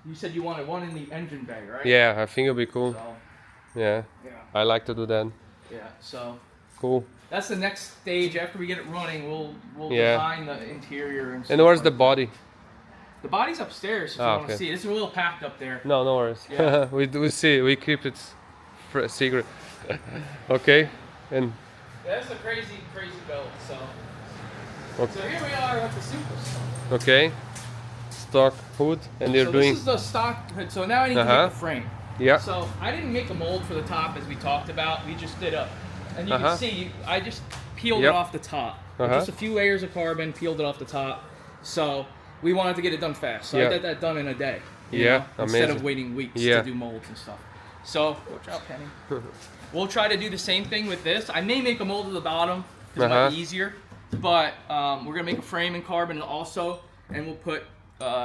You said you wanted one in the engine bay, right? Yeah, I think it'll be cool. So, Yeah. I like to do that. yeah. So Cool. that's the next stage. After we get it running, we'll Yeah. design the interior and stuff. And where's like the that. body? The body's upstairs if you want to see it. It's a little packed up there. No, no worries. Yeah. we see. We keep it secret. Okay. And That's a crazy build. So okay. so here we are with the Supras. Okay. Stock hood, and you're So doing. this is the stock hood. So now I need to make the frame. Yeah. So I didn't make a mold for the top as we talked about. We just did and you can see I just peeled it off the top. Just a few layers of carbon, peeled it off the top. So we wanted to get it done fast. So I did that done in a day. you know, instead of waiting weeks to do molds and stuff. So watch out, Penny. We'll try to do the same thing with this. I may make a mold at the bottom because it might be easier. But we're gonna make a frame in carbon also, and we'll put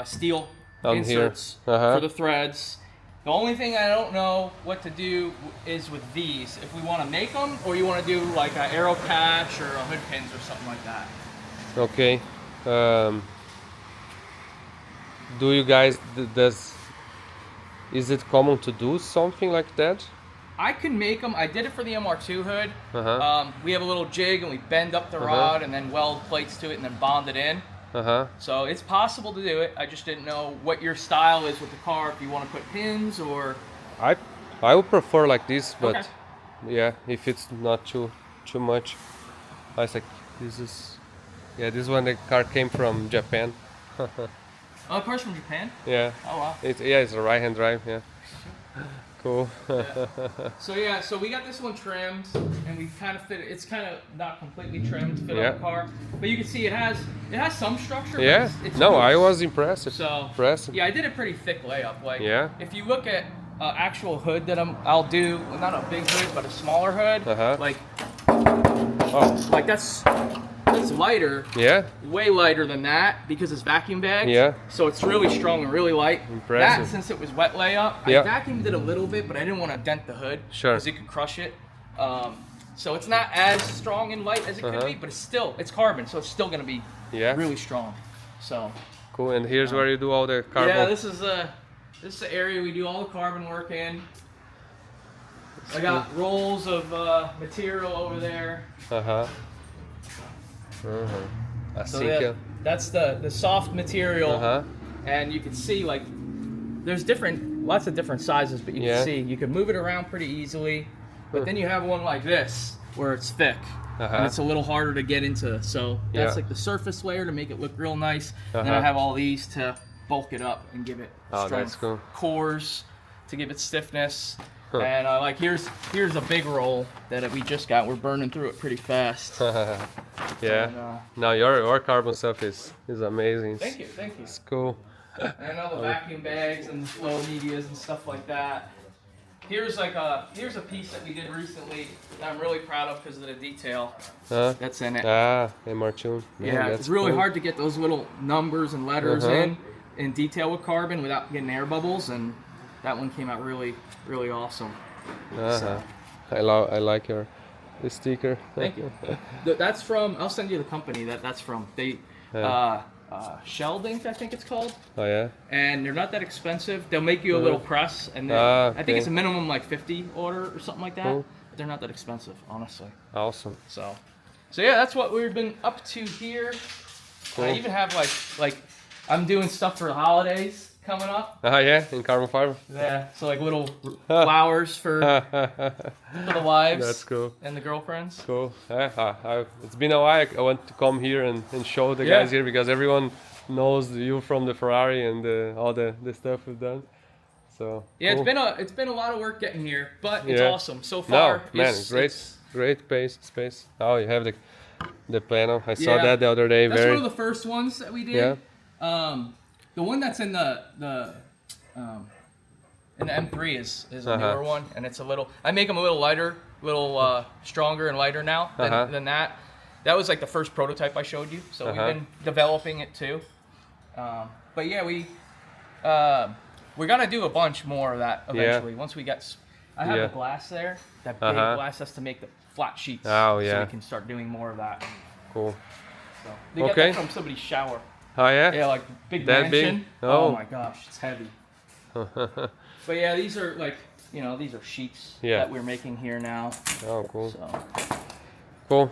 steel On inserts here. for the threads. The only thing I don't know what to do is with these. If we want to make them, or you want to do like an arrow catch or a hood pins or something like that. Okay. Do you guys is it common to do something like that? I can make them. I did it for the MR2 hood. We have a little jig and we bend up the rod and then weld plates to it and then bond it in. So it's possible to do it. I just didn't know what your style is with the car. If you want to put pins or. I would prefer like this, but yeah, if it's not too much. I was like, this one the car came from Japan. Oh, the car's from Japan? Yeah. Oh wow. It's a right-hand drive. Yeah. Cool. So we got this one trimmed, and we kind of fit it. It's kind of not completely trimmed to fit on the car, but you can see it has some structure. Yeah. But it's No, loose. I was impressed. So impressive. yeah, I did a pretty thick layup. Like if you look at actual hood that I'll do, well, not a big hood, but a smaller hood. Like that's that's lighter. Yeah? Way lighter than that because it's vacuum bagged. Yeah. So it's really strong and really light. Impressive. That, since it was wet layup, I Yeah. vacuumed it a little bit, but I didn't want to dent the hood. Sure. Because it could crush it. So it's not as strong and light as it could be, but it's carbon, so it's still going to be really strong. So. Cool, and here's where you do all the carbon. Yeah, this is the area we do all the carbon work in. I got rolls of material over there. So that's the soft material, and you can see like there's lots of different sizes, but you can see you can move it around pretty easily. But then you have one like this where it's thick. And it's a little harder to get into, so that's like the surface layer to make it look real nice. And then I have all these to bulk it up and give it strength. That's cool. Cores to give it stiffness. And like here's a big roll that we just got. We're burning through it pretty fast. Yeah. And, now your carbon stuff is amazing. Thank you. It's cool. And all the vacuum bags and the flow medias and stuff like that. Here's a piece that we did recently that I'm really proud of because of the detail that's in it. Martune. Yeah, it's really hard to get those little numbers and letters in detail with carbon without getting air bubbles, and that one came out really, really awesome. So. I like your sticker. Thank you. That's from. I'll send you the company that's from. They. Shelled ink, I think it's called. Oh yeah. And they're not that expensive. They'll make you a little press, and I think it's a minimum like 50 order or something like that. Cool. But they're not that expensive, honestly. Awesome. So yeah, that's what we've been up to here. Cool. I even have like I'm doing stuff for the holidays coming up. Yeah, in carbon fiber. Yeah, so like little flowers for the wives. That's cool. And the girlfriends. Cool. It's been a while. I want to come here and show the guys here because everyone knows you from the Ferrari and all the stuff we've done. So yeah, cool. it's been a lot of work getting here, but it's awesome so far. No, man, great space. Oh, you have the panel. I saw that the other day. That's one of the first ones that we did. Yeah. The one that's in the M3 is a newer one, and it's a little. I make them a little lighter, stronger and lighter now than that. That was like the first prototype I showed you, so we've been developing it too. But yeah, we're gonna do a bunch more of that eventually. Once we get, I have the glass there, that big glass has to make the flat sheets. Oh yeah. So we can start doing more of that. Cool. So they got that from somebody's shower. Oh yeah? Yeah, like big that mansion. Big? Oh my gosh, it's heavy. But yeah, these are like, these are sheets that we're making here now. Oh, cool. So. Cool.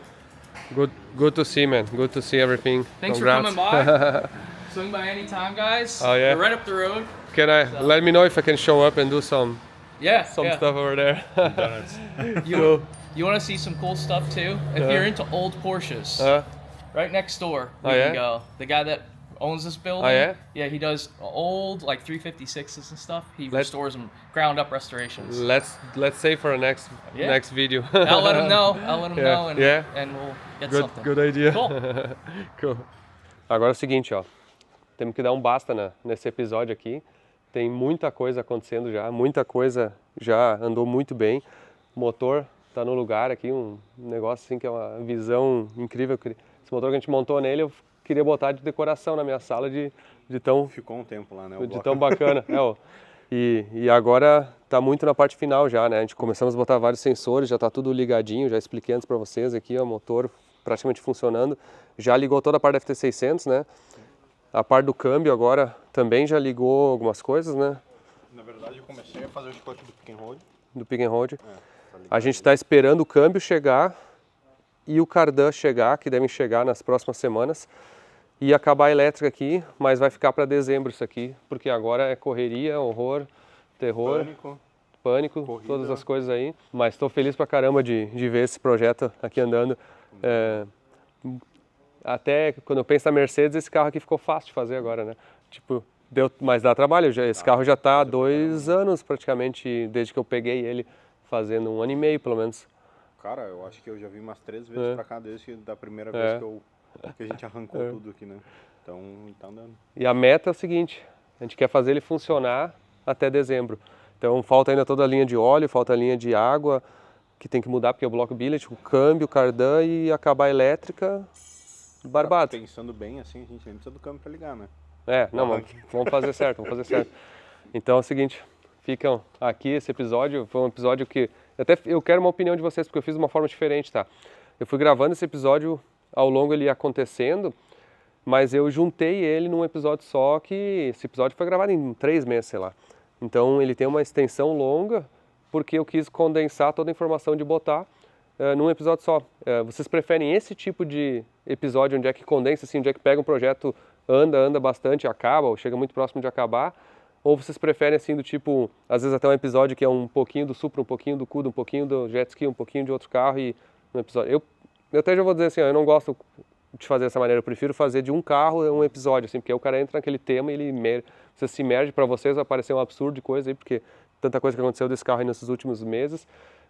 Good to see, man. Good to see everything. Thanks Congrats. for coming by. Swing by anytime, guys. Oh yeah. We're right up the road. Let me know if I can show up and do some stuff over there. You want to see some cool stuff too? If you're into old Porsches, right next door we can go. The guy that owns this building, he does old like 356s and stuff. He restores them, ground up restorations. Let's say for a next video. I'll let him know. And we'll get something. Good idea. Cool. Cool. Agora é o seguinte, ó. Temos que dar um basta nesse episódio aqui. Tem muita coisa acontecendo já, muita coisa já andou muito bem. O motor tá no lugar aqui, um negócio assim que é uma visão incrível. Esse motor que a gente montou nele, eu queria botar de decoração na minha sala de tão... Ficou um tempo lá, né? De tão bacana. E agora tá muito na parte final já, né? A gente começamos a botar vários sensores, já tá tudo ligadinho, já expliquei antes para vocês aqui, ó, o motor praticamente funcionando. Já ligou toda a parte da FT600, né? A parte do câmbio agora também já ligou algumas coisas, né? Na verdade eu comecei a fazer o chicote do pick and hold. Do pick and hold. A gente está esperando o câmbio chegar e o cardan chegar, que devem chegar nas próximas semanas. E acabar a elétrica aqui, mas vai ficar para dezembro isso aqui, porque agora é correria, horror, terror, pânico, corrida, todas as coisas aí. Mas estou feliz pra caramba de ver esse projeto aqui andando. Até quando eu penso na Mercedes, esse carro aqui ficou fácil de fazer agora, né? Tipo, mas dá trabalho. Esse carro já está há 2 anos praticamente, desde que eu peguei ele, fazendo 1 ano e meio pelo menos. Cara, eu acho que eu já vi umas 3 vezes pra cá, desde da primeira vez que a gente arrancou tudo aqui, né? Então, tá andando. E a meta é o seguinte, a gente quer fazer ele funcionar até dezembro. Então falta ainda toda a linha de óleo, falta a linha de água, que tem que mudar porque é o bloco billet, o câmbio, o cardan e acabar a elétrica. barbado. Pensando bem, assim, a gente nem precisa do câmbio pra ligar, né? Não, vamos fazer certo, Então é o seguinte, ficam aqui esse episódio, foi um episódio que, até eu quero uma opinião de vocês, porque eu fiz de uma forma diferente, tá? Eu fui gravando esse episódio ao longo ele ia acontecendo, mas eu juntei ele num episódio só, que esse episódio foi gravado em 3 meses, sei lá. Então ele tem uma extensão longa, porque eu quis condensar toda a informação de botar num episódio só. Vocês preferem esse tipo de episódio onde é que condensa, assim, onde é que pega um projeto, anda bastante, acaba, ou chega muito próximo de acabar, ou vocês preferem assim do tipo, às vezes até um episódio que é um pouquinho do Supra, um pouquinho do Cuda, um pouquinho do jet ski, um pouquinho de outro carro e um episódio. Eu até já vou dizer assim, eu não gosto de fazer dessa maneira, eu prefiro fazer de um carro um episódio, assim, porque aí o cara entra naquele tema e você se imerge, para vocês vai parecer um absurdo de coisa aí, porque tanta coisa que aconteceu desse carro aí nesses últimos meses,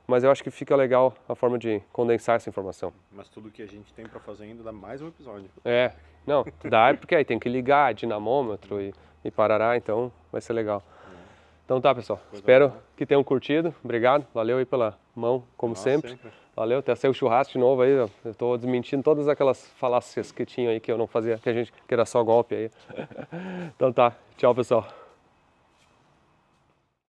mas eu acho que fica legal a forma de condensar essa informação. Mas tudo que a gente tem pra fazer ainda dá mais um episódio. Não, dá porque aí tem que ligar dinamômetro e parará, então vai ser legal. Então tá, pessoal, espero que tenham curtido, obrigado, valeu aí pela mão, como sempre. Valeu, até saiu o churrasco de novo aí, eu tô desmentindo todas aquelas falácias que tinha aí que eu não fazia, que era só golpe aí. Então tá, tchau pessoal.